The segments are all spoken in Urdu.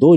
2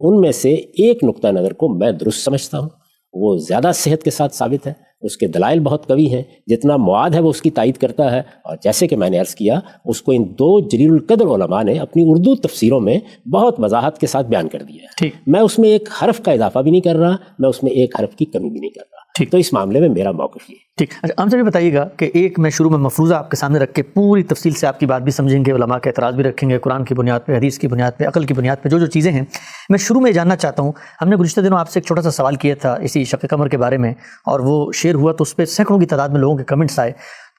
ان میں سے ایک نقطہ نظر کو میں درست سمجھتا ہوں، وہ زیادہ صحت کے ساتھ ثابت ہے، اس کے دلائل بہت قوی ہیں، جتنا مواد ہے وہ اس کی تائید کرتا ہے، اور جیسے کہ میں نے عرض کیا اس کو ان دو جلیل القدر علماء نے اپنی اردو تفسیروں میں بہت وضاحت کے ساتھ بیان کر دیا ہے۔ ٹھیک، میں اس میں ایک حرف کا اضافہ بھی نہیں کر رہا، میں اس میں ایک حرف کی کمی بھی نہیں کر رہا۔ ٹھیک، تو اس معاملے میں میرا موقف یہ ہے۔ ٹھیک، اچھا ہم سے بھی بتائیے گا کہ ایک میں شروع میں مفروضہ آپ کے سامنے رکھ کے پوری تفصیل سے آپ کی بات بھی سمجھیں گے، علماء کے اعتراض بھی رکھیں گے، قرآن کی بنیاد پہ، حدیث کی بنیاد پہ، عقل کی بنیاد پہ جو چیزیں ہیں۔ میں شروع میں جاننا چاہتا ہوں، ہم نے گزشتہ دنوں آپ سے ایک چھوٹا سا سوال کیا تھا اسی شق قمر کے بارے میں، اور وہ شیئر ہوا تو اس پہ سینکڑوں کی تعداد میں لوگوں کے کمنٹس آئے۔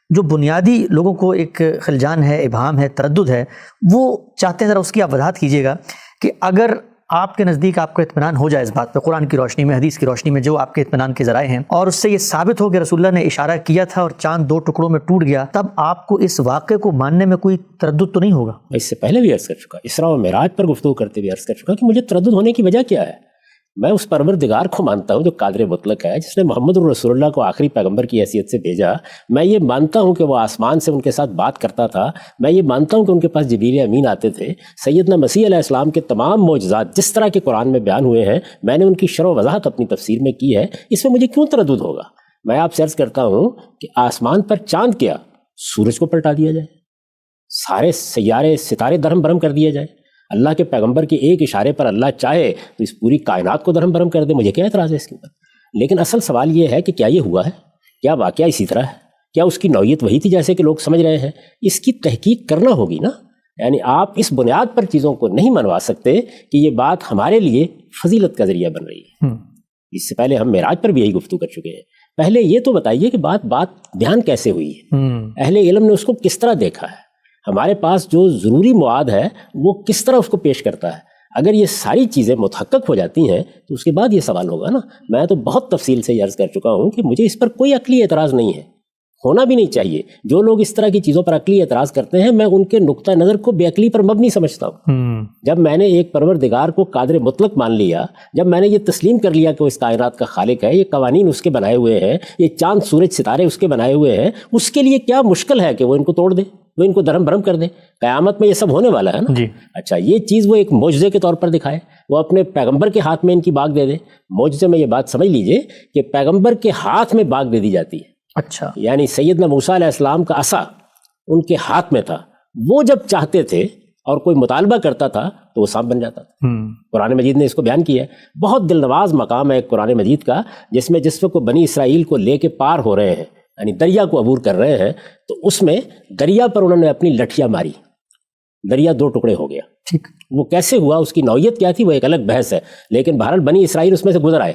جو بنیادی لوگوں کو ایک خلجان ہے، ابہام ہے، تردد ہے، وہ چاہتے ہیں ذرا اس کی آپ وضاحت کیجیے گا کہ اگر آپ کے نزدیک آپ کو اطمینان ہو جائے اس بات پہ، قرآن کی روشنی میں، حدیث کی روشنی میں، جو آپ کے اطمینان کے ذرائع ہیں، اور اس سے یہ ثابت ہو کہ رسول اللہ نے اشارہ کیا تھا اور چاند 2 ٹکڑوں میں ٹوٹ گیا، تب آپ کو اس واقعے کو ماننے میں کوئی تردد تو نہیں ہوگا؟ میں اس سے پہلے بھی عرض کر چکا، اسراء و معراج پر گفتگو کرتے ہوئے عرض کر چکا کہ مجھے تردد ہونے کی وجہ کیا ہے۔ میں اس پروردگار کو مانتا ہوں جو قادر مطلق ہے، جس نے محمد رسول اللہ کو آخری پیغمبر کی حیثیت سے بھیجا۔ میں یہ مانتا ہوں کہ وہ آسمان سے ان کے ساتھ بات کرتا تھا، میں یہ مانتا ہوں کہ ان کے پاس جبریل امین آتے تھے۔ سیدنا مسیح علیہ السلام کے تمام معجزات جس طرح کے قرآن میں بیان ہوئے ہیں، میں نے ان کی شرح و وضاحت اپنی تفسیر میں کی ہے، اس میں مجھے کیوں تردد ہوگا؟ میں آپ سے عرض کرتا ہوں کہ آسمان پر چاند کیا، سورج کو پلٹا دیا جائے، سارے سیارے ستارے درہم برہم کر دیے جائے، اللہ کے پیغمبر کے ایک اشارے پر اللہ چاہے تو اس پوری کائنات کو درہم برہم کر دے، مجھے کیا اعتراض ہے اس کے اوپر؟ لیکن اصل سوال یہ ہے کہ کیا یہ ہوا ہے؟ کیا واقعہ اسی طرح ہے؟ کیا اس کی نوعیت وہی تھی جیسے کہ لوگ سمجھ رہے ہیں؟ اس کی تحقیق کرنا ہوگی نا۔ یعنی آپ اس بنیاد پر چیزوں کو نہیں منوا سکتے کہ یہ بات ہمارے لیے فضیلت کا ذریعہ بن رہی ہے۔ اس سے پہلے ہم معراج پر بھی یہی گفتگو کر چکے ہیں۔ پہلے یہ تو بتائیے کہ بات بیان کیسے ہوئی ہے، اہل علم نے اس کو کس طرح دیکھا ہے، ہمارے پاس جو ضروری مواد ہے وہ کس طرح اس کو پیش کرتا ہے۔ اگر یہ ساری چیزیں متحقق ہو جاتی ہیں تو اس کے بعد یہ سوال ہوگا نا۔ میں تو بہت تفصیل سے عرض کر چکا ہوں کہ مجھے اس پر کوئی عقلی اعتراض نہیں ہے، ہونا بھی نہیں چاہیے۔ جو لوگ اس طرح کی چیزوں پر عقلی اعتراض کرتے ہیں، میں ان کے نقطہ نظر کو بے عقلی پر مبنی سمجھتا ہوں۔ جب میں نے ایک پروردگار کو قادر مطلق مان لیا، جب میں نے یہ تسلیم کر لیا کہ وہ اس کائنات کا خالق ہے، یہ قوانین اس کے بنائے ہوئے ہیں، یہ چاند سورج ستارے اس کے بنائے ہوئے ہیں، اس کے لیے کیا مشکل ہے کہ وہ ان کو توڑ دے، وہ ان کو درہم برہم کر دے؟ قیامت میں یہ سب ہونے والا ہے نا۔ اچھا، یہ چیز وہ ایک معجزے کے طور پر دکھائے، وہ اپنے پیغمبر کے ہاتھ میں ان کی باغ دے دے۔ معجزے میں یہ بات سمجھ لیجئے کہ پیغمبر کے ہاتھ میں باغ دے دی جاتی ہے۔ اچھا، یعنی سیدنا موسیٰ علیہ السلام کا عصا ان کے ہاتھ میں تھا، وہ جب چاہتے تھے اور کوئی مطالبہ کرتا تھا تو وہ سانپ بن جاتا تھا۔ قرآن مجید نے اس کو بیان کیا ہے۔ بہت دل نواز مقام ہے قرآن مجید کا، جس میں جس وقت وہ بنی اسرائیل کو لے کے پار ہو رہے ہیں، یعنی دریا کو عبور کر رہے ہیں، تو اس میں دریا پر انہوں نے اپنی لٹھیاں ماری، دریا 2 ٹکڑے ہو گیا۔ ٹھیک، وہ کیسے ہوا، اس کی نوعیت کیا تھی، وہ ایک الگ بحث ہے، لیکن بہرحال بنی اسرائیل اس میں سے گزر آئے۔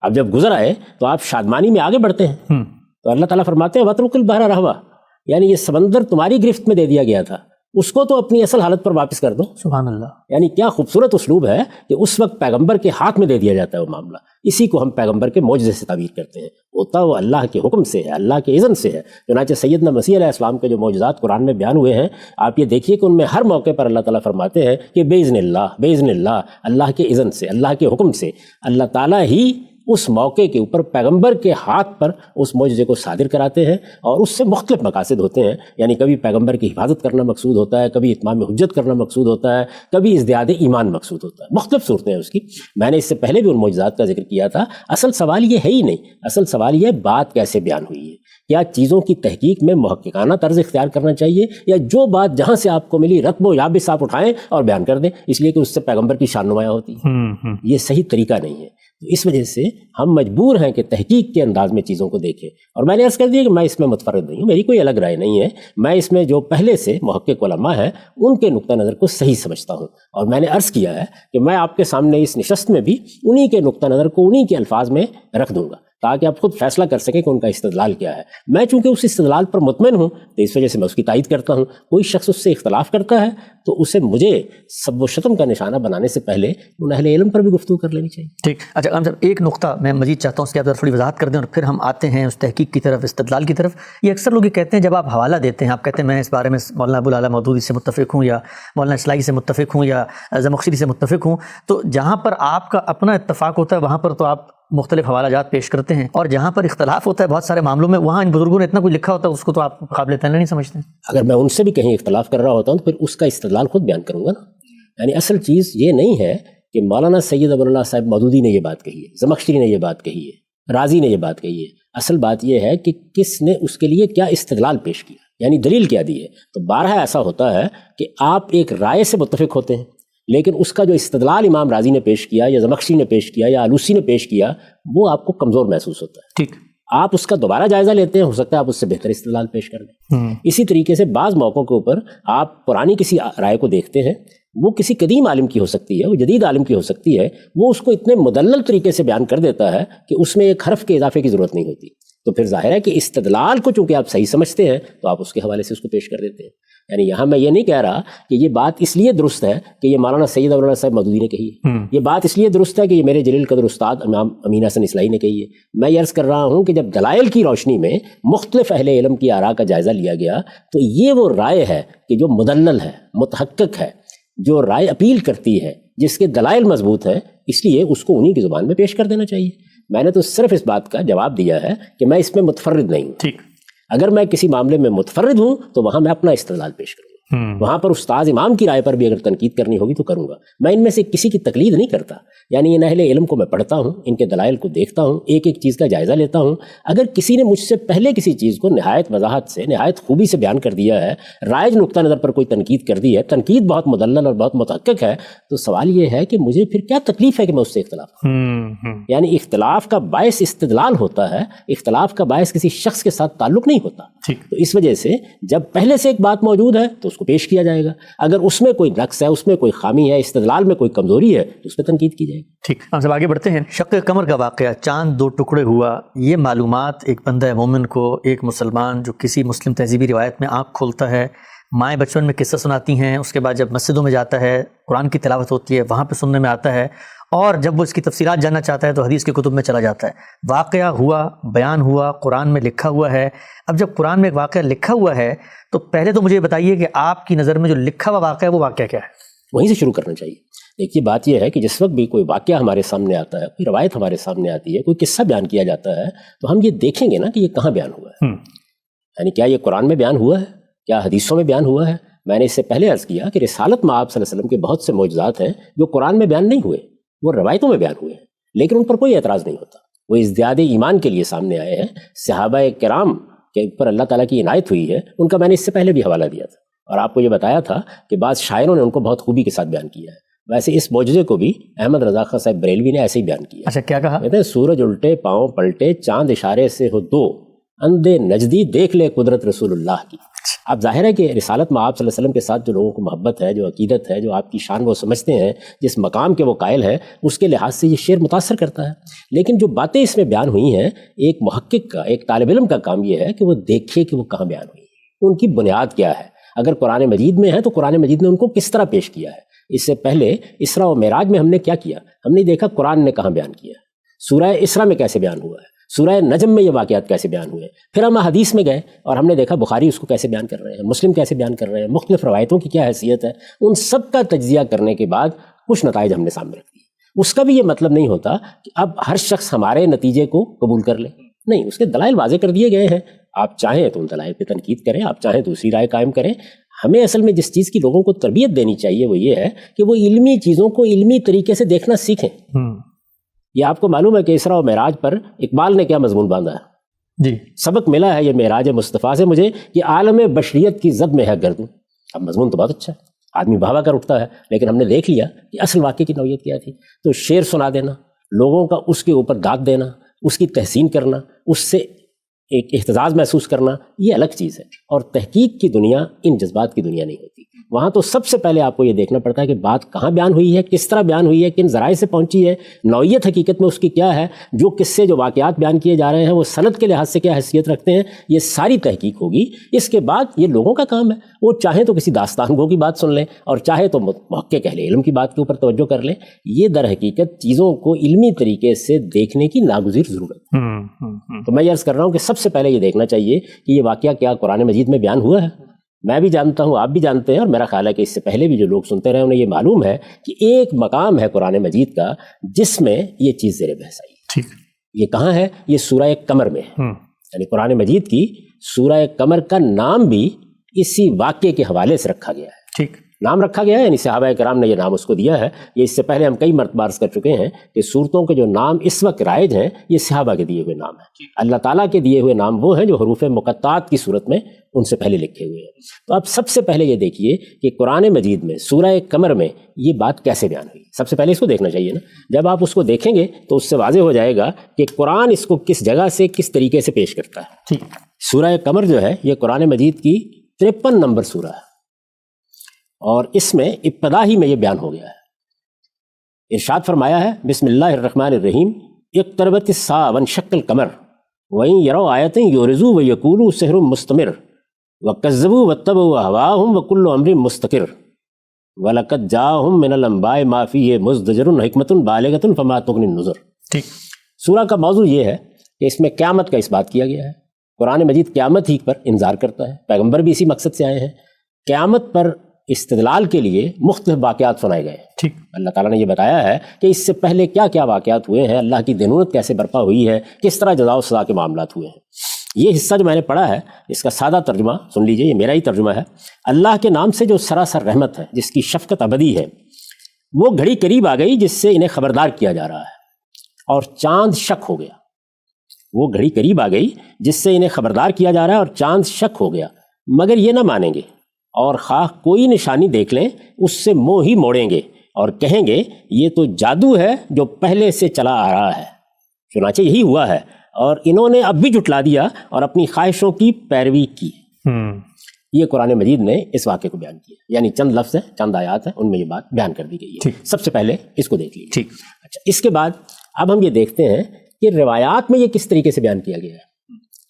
اب جب گزر آئے تو آپ شادمانی میں آگے بڑھتے ہیں، تو اللہ تعالیٰ فرماتے ہیں وَاتْرُكِ الْبَحْرَ رَهْوًا، یعنی یہ سمندر تمہاری گرفت میں دے دیا گیا تھا، اس کو تو اپنی اصل حالت پر واپس کر دو۔ سبحان اللہ۔ یعنی کیا خوبصورت اسلوب ہے کہ اس وقت پیغمبر کے ہاتھ میں دے دیا جاتا ہے وہ معاملہ۔ اسی کو ہم پیغمبر کے معجزے سے تعبیر کرتے ہیں، ہوتا وہ اللہ کے حکم سے ہے، اللہ کے اذن سے ہے۔ چنانچہ سیدنا مسیح علیہ السلام کے جو معجزات قرآن میں بیان ہوئے ہیں، آپ یہ دیکھیے کہ ان میں ہر موقع پر اللہ تعالیٰ فرماتے ہیں کہ بِإِذْنِ اللہ، بِإِذْنِ اللہ، اللہ کے اذن سے، اللہ کے حکم سے۔ اللہ تعالیٰ ہی اس موقع کے اوپر پیغمبر کے ہاتھ پر اس معجزے کو صادر کراتے ہیں، اور اس سے مختلف مقاصد ہوتے ہیں۔ یعنی کبھی پیغمبر کی حفاظت کرنا مقصود ہوتا ہے، کبھی اتمام حجت کرنا مقصود ہوتا ہے، کبھی ازدیاد ایمان مقصود ہوتا ہے، مختلف صورتیں ہیں اس کی۔ میں نے اس سے پہلے بھی ان معجزات کا ذکر کیا تھا۔ اصل سوال یہ ہے ہی نہیں، اصل سوال یہ ہے بات کیسے بیان ہوئی ہے۔ کیا چیزوں کی تحقیق میں محققانہ طرز اختیار کرنا چاہیے، یا جو بات جہاں سے آپ کو ملی رتب و یابس آپ اٹھائیں اور بیان کر دیں، اس لیے کہ اس سے پیغمبر کی شان نمایاں ہوتی ہے؟ یہ صحیح طریقہ نہیں ہے۔ تو اس وجہ سے ہم مجبور ہیں کہ تحقیق کے انداز میں چیزوں کو دیکھیں۔ اور میں نے عرض کر دیا کہ میں اس میں متفرد نہیں ہوں، میری کوئی الگ رائے نہیں ہے۔ میں اس میں جو پہلے سے محقق علماء ہیں ان کے نقطہ نظر کو صحیح سمجھتا ہوں، اور میں نے عرض کیا ہے کہ میں آپ کے سامنے اس نشست میں بھی انہی کے نقطہ نظر کو انہی کے الفاظ میں رکھ دوں گا، تاکہ آپ خود فیصلہ کر سکیں کہ ان کا استدلال کیا ہے۔ میں چونکہ اس استدلال پر مطمئن ہوں تو اس وجہ سے میں اس کی تائید کرتا ہوں۔ کوئی شخص اس سے اختلاف کرتا ہے تو اسے مجھے سب و شتم کا نشانہ بنانے سے پہلے ان اہل علم پر بھی گفتگو کر لینی چاہیے۔ ٹھیک، اچھا ہم صاحب ایک نقطہ میں مزید چاہتا ہوں، اس کی آپ تھوڑی وضاحت کر دیں اور پھر ہم آتے ہیں اس تحقیق کی طرف، استدلال کی طرف۔ یہ اکثر لوگ یہ کہتے ہیں، جب آپ حوالہ دیتے ہیں، آپ کہتے ہیں میں اس بارے میں مولانا ابو العلا مودودی سے متفق ہوں، یا مولانا اصلاحی سے متفق ہوں، یا زمخشری سے متفق ہوں، تو جہاں پر آپ کا اپنا اتفاق ہوتا ہے وہاں پر تو آپ مختلف حوالہ جات پیش کرتے ہیں، اور جہاں پر اختلاف ہوتا ہے بہت سارے معاملوں میں، وہاں ان بزرگوں نے اتنا کچھ لکھا ہوتا ہے اس کو تو آپ قابل تعین نہیں سمجھتے ہیں۔ اگر میں ان سے بھی کہیں اختلاف کر رہا ہوتا ہوں تو پھر اس کا استدلال خود بیان کروں گا نا۔ یعنی اصل چیز یہ نہیں ہے کہ مولانا سید ابو اللہ صاحب مودودی نے یہ بات کہی ہے، زمخشری نے یہ بات کہی ہے، رازی نے یہ بات کہی ہے، اصل بات یہ ہے کہ کس نے اس کے لیے کیا استدلال پیش کیا، یعنی دلیل کیا دی ہے۔ تو بارہا ایسا ہوتا ہے کہ آپ ایک رائے سے متفق ہوتے ہیں، لیکن اس کا جو استدلال امام رازی نے پیش کیا یا زمخشری نے پیش کیا یا آلوسی نے پیش کیا، وہ آپ کو کمزور محسوس ہوتا ہے۔ ٹھیک، آپ اس کا دوبارہ جائزہ لیتے ہیں، ہو سکتا ہے آپ اس سے بہتر استدلال پیش کر دیں۔ اسی طریقے سے بعض موقعوں کے اوپر آپ پرانی کسی رائے کو دیکھتے ہیں، وہ کسی قدیم عالم کی ہو سکتی ہے، وہ جدید عالم کی ہو سکتی ہے، وہ اس کو اتنے مدلل طریقے سے بیان کر دیتا ہے کہ اس میں ایک حرف کے اضافے کی ضرورت نہیں ہوتی۔ تو پھر ظاہر ہے کہ استدلال کو چونکہ آپ صحیح سمجھتے ہیں تو آپ اس کے حوالے سے اس کو پیش کر دیتے ہیں۔ یعنی یہاں میں یہ نہیں کہہ رہا کہ یہ بات اس لیے درست ہے کہ یہ مولانا سید ابو اللہ صاحب مودودی نے کہی ہے، یہ بات اس لیے درست ہے کہ یہ میرے جلیل قدر استاد امام امین حسن اصلاحی نے کہی ہے۔ میں یہ عرض کر رہا ہوں کہ جب دلائل کی روشنی میں مختلف اہل علم کی آراء کا جائزہ لیا گیا تو یہ وہ رائے ہے کہ جو مدلل ہے، متحقق ہے، جو رائے اپیل کرتی ہے، جس کے دلائل مضبوط ہیں، اس لیے اس کو انہی کی زبان میں پیش کر دینا چاہیے۔ میں نے تو صرف اس بات کا جواب دیا ہے کہ میں اس میں متفرد نہیں ہوں۔ ٹھیک، اگر میں کسی معاملے میں متفرد ہوں تو وہاں میں اپنا استدلال پیش کروں گا، وہاں پر استاذ امام کی رائے پر بھی اگر تنقید کرنی ہوگی تو کروں گا۔ میں ان میں سے کسی کی تقلید نہیں کرتا، یعنی ان اہل علم کو میں پڑھتا ہوں، ان کے دلائل کو دیکھتا ہوں، ایک ایک چیز کا جائزہ لیتا ہوں۔ اگر کسی نے مجھ سے پہلے کسی چیز کو نہایت وضاحت سے، نہایت خوبی سے بیان کر دیا ہے، رائج نقطہ نظر پر کوئی تنقید کر دی ہے، تنقید بہت مدلل اور بہت متحقق ہے، تو سوال یہ ہے کہ مجھے پھر کیا تکلیف ہے کہ میں اس سے اختلاف کروں؟ یعنی اختلاف کا باعث استدلال ہوتا ہے، اختلاف کا باعث کسی شخص کے ساتھ تعلق نہیں ہوتا۔ تو اس وجہ سے جب پہلے سے ایک بات موجود ہے تو اس کو پیش کیا جائے گا، اگر اس میں کوئی نقص ہے، اس میں کوئی خامی ہے، استدلال میں کوئی کمزوری ہے تو اس پہ تنقید کی جائے گی۔ ٹھیک، ہم سب آگے بڑھتے ہیں۔ شق قمر کا واقعہ، چاند دو ٹکڑے ہوا، یہ معلومات ایک بندہ مومن کو، ایک مسلمان جو کسی مسلم تہذیبی روایت میں آنکھ کھولتا ہے، مائیں بچپن میں قصہ سناتی ہیں، اس کے بعد جب مسجدوں میں جاتا ہے، قرآن کی تلاوت ہوتی ہے، وہاں پہ سننے میں آتا ہے، اور جب وہ اس کی تفصیلات جاننا چاہتا ہے تو حدیث کی کتب میں چلا جاتا ہے۔ واقعہ ہوا، بیان ہوا، قرآن میں لکھا ہوا ہے۔ اب جب قرآن میں ایک واقعہ لکھا ہوا ہے تو پہلے تو مجھے یہ بتائیے کہ آپ کی نظر میں جو لکھا ہوا واقعہ ہے وہ واقعہ کیا ہے؟ وہیں سے شروع کرنا چاہیے۔ دیکھیے بات یہ ہے کہ جس وقت بھی کوئی واقعہ ہمارے سامنے آتا ہے، کوئی روایت ہمارے سامنے آتی ہے، کوئی قصہ بیان کیا جاتا ہے، تو ہم یہ دیکھیں گے نا کہ یہ کہاں بیان ہوا ہے، یعنی کیا یہ قرآن میں بیان ہوا ہے، کیا حدیثوں میں بیان ہوا ہے۔ میں نے اس سے پہلے عرض کیا کہ رسالت میں آپ صلی اللہ علیہ وسلم کے بہت سے معجزات ہیں جو قرآن میں بیان نہیں ہوئے، وہ روایتوں میں بیان ہوئے ہیں، لیکن ان پر کوئی اعتراض نہیں ہوتا، وہ ازدیاد ایمان کے لیے سامنے آئے ہیں۔ صحابہ کرام کے اوپر اللہ تعالیٰ کی عنایت ہوئی ہے، ان کا میں نے اس سے پہلے بھی حوالہ دیا تھا، اور آپ کو یہ بتایا تھا کہ بعض شاعروں نے ان کو بہت خوبی کے ساتھ بیان کیا ہے۔ ویسے اس معجزے کو بھی احمد رضا خان صاحب بریلوی نے ایسے ہی بیان کیا۔ اچھا، کیا کہا؟ کہتے ہیں سورج الٹے پاؤں پلٹے، چاند اشارے سے ہو دو، اندھے نجدی دیکھ لے قدرت رسول اللہ کی۔ اب ظاہر ہے کہ رسالت میں آپ صلی اللہ علیہ وسلم کے ساتھ جو لوگوں کو محبت ہے، جو عقیدت ہے، جو آپ کی شان وہ سمجھتے ہیں، جس مقام کے وہ قائل ہیں، اس کے لحاظ سے یہ شعر متاثر کرتا ہے۔ لیکن جو باتیں اس میں بیان ہوئی ہیں، ایک محقق کا، ایک طالب علم کا کام یہ ہے کہ وہ دیکھے کہ وہ کہاں بیان ہوئی ہے، ان کی بنیاد کیا ہے۔ اگر قرآن مجید میں ہے تو قرآن مجید نے ان کو کس طرح پیش کیا ہے۔ اس سے پہلے اسراء و معراج میں ہم نے کیا کیا، ہم نے دیکھا قرآن نے کہاں بیان کیا، سورہ اسراء میں کیسے بیان ہوا ہے، سورہ نجم میں یہ واقعات کیسے بیان ہوئے۔ پھر ہم حدیث میں گئے اور ہم نے دیکھا بخاری اس کو کیسے بیان کر رہے ہیں، مسلم کیسے بیان کر رہے ہیں، مختلف روایتوں کی کیا حیثیت ہے۔ ان سب کا تجزیہ کرنے کے بعد کچھ نتائج ہم نے سامنے رکھ دیے۔ اس کا بھی یہ مطلب نہیں ہوتا کہ اب ہر شخص ہمارے نتیجے کو قبول کر لے، نہیں، اس کے دلائل واضح کر دیے گئے ہیں۔ آپ چاہیں تو ان دلائل پہ تنقید کریں، آپ چاہیں دوسری رائے قائم کریں۔ ہمیں اصل میں جس چیز کی لوگوں کو تربیت دینی چاہیے وہ یہ ہے کہ وہ علمی چیزوں کو علمی طریقے سے دیکھنا سیکھیں۔ یہ آپ کو معلوم ہے کہ اسراء و معراج پر اقبال نے کیا مضمون باندھا ہے؟ جی، سبق ملا ہے یہ معراج مصطفیٰ سے مجھے کہ عالم بشریت کی زد میں ہے گردوں۔ اب مضمون تو بہت اچھا ہے، آدمی بہوا کر اٹھتا ہے، لیکن ہم نے دیکھ لیا کہ اصل واقعے کی نوعیت کیا تھی۔ تو شعر سنا دینا، لوگوں کا اس کے اوپر داد دینا، اس کی تحسین کرنا، اس سے ایک احتجاج محسوس کرنا، یہ الگ چیز ہے۔ اور تحقیق کی دنیا ان جذبات کی دنیا نہیں ہوتی۔ وہاں تو سب سے پہلے آپ کو یہ دیکھنا پڑتا ہے کہ بات کہاں بیان ہوئی ہے، کس طرح بیان ہوئی ہے، کن ذرائع سے پہنچی ہے، نوعیت حقیقت میں اس کی کیا ہے، جو قصے جو واقعات بیان کیے جا رہے ہیں وہ سند کے لحاظ سے کیا حیثیت رکھتے ہیں، یہ ساری تحقیق ہوگی۔ اس کے بعد یہ لوگوں کا کام ہے، وہ چاہیں تو کسی داستان گو کی بات سن لیں اور چاہے تو محقق اہل علم کی بات کے اوپر توجہ کر لیں۔ یہ در حقیقت چیزوں کو علمی طریقے سے دیکھنے کی ناگزیر ضرورت ہے۔ تو میں یہ عرض کر رہا ہوں کہ سب سے پہلے یہ دیکھنا چاہیے کہ یہ واقعہ کیا قرآن مجید میں بیان ہوا ہے۔ میں بھی جانتا ہوں، آپ بھی جانتے ہیں، اور میرا خیال ہے کہ اس سے پہلے بھی جو لوگ سنتے رہے انہیں یہ معلوم ہے کہ ایک مقام ہے قرآن مجید کا جس میں یہ چیز زیر بحث آئی۔ ٹھیک، یہ کہاں ہے؟ یہ سورہ قمر میں ہے۔ یعنی قرآن مجید کی سورہ قمر کا نام بھی اسی واقعے کے حوالے سے رکھا گیا ہے۔ ٹھیک، نام رکھا گیا ہے، یعنی صحابہ کرام نے یہ نام اس کو دیا ہے. یہ اس سے پہلے ہم کئی مرتبہ عرض کر چکے ہیں کہ صورتوں کے جو نام اس وقت رائج ہیں یہ صحابہ کے دیے ہوئے نام ہیں. اللہ تعالیٰ کے دیے ہوئے نام وہ ہیں جو حروف مقطعات کی صورت میں ان سے پہلے لکھے ہوئے ہیں. تو اب سب سے پہلے یہ دیکھیے کہ قرآن مجید میں سورہ قمر میں یہ بات کیسے بیان ہوئی. سب سے پہلے اس کو دیکھنا چاہیے نا. جب آپ اس کو دیکھیں گے تو اس سے واضح ہو جائے گا کہ قرآن اس کو کس جگہ سے کس طریقے سے پیش کرتا ہے. ٹھیک. سورہ قمر جو ہے یہ قرآن مجید کی 53 نمبر سورہ ہے، اور اس میں ابتدا ہی میں یہ بیان ہو گیا ہے. ارشاد فرمایا ہے بسم اللہ الرحمن الرحیم اقتربت الساعة وانشق القمر وإن يروا آیة یعرضوا ویقولوا سحر مستمر وکذبوا واتبعوا أهواءهم وكل أمر مستقر وَلَقَدْ جَاءَهُم مِّنَ الْأَنبَاءِ مَا فِيهِ مُزْدَجَرٌ حِکْمَةٌ بَالِغَةٌ فَمَا تُغْنِ النُّذُرُ. ٹھیک. سورہ کا موضوع یہ ہے کہ اس میں قیامت کا اس بات کیا گیا ہے. قرآن مجید قیامت ہی پر انذار کرتا ہے، پیغمبر بھی اسی مقصد سے آئے ہیں. قیامت پر استدلال کے لیے مختلف واقعات سنائے گئے. ٹھیک. اللہ تعالیٰ نے یہ بتایا ہے کہ اس سے پہلے کیا کیا واقعات ہوئے ہیں، اللہ کی دینونت کیسے برپا ہوئی ہے، کس طرح جزا و سزا کے معاملات ہوئے ہیں. یہ حصہ جو میں نے پڑھا ہے اس کا سادہ ترجمہ سن لیجئے، یہ میرا ہی ترجمہ ہے. اللہ کے نام سے جو سراسر رحمت ہے، جس کی شفقت ابدی ہے، وہ گھڑی قریب آ گئی جس سے انہیں خبردار کیا جا رہا ہے، اور چاند شک ہو گیا. وہ گھڑی قریب آ گئی جس سے انہیں خبردار کیا جا رہا ہے اور چاند شک ہو گیا، مگر یہ نہ مانیں گے، اور خواہ کوئی نشانی دیکھ لیں اس سے منہ ہی موڑیں گے اور کہیں گے یہ تو جادو ہے جو پہلے سے چلا آ رہا ہے. چنانچہ یہی ہوا ہے، اور انہوں نے اب بھی جھٹلا دیا اور اپنی خواہشوں کی پیروی کی. یہ قرآن مجید نے اس واقعے کو بیان کیا، یعنی چند لفظ ہیں، چند آیات ہیں، ان میں یہ بات بیان کر دی گئی ہے. سب سے پہلے اس کو دیکھ لیجیے. ٹھیک. اچھا، اس کے بعد اب ہم یہ دیکھتے ہیں کہ روایات میں یہ کس طریقے سے بیان کیا گیا ہے.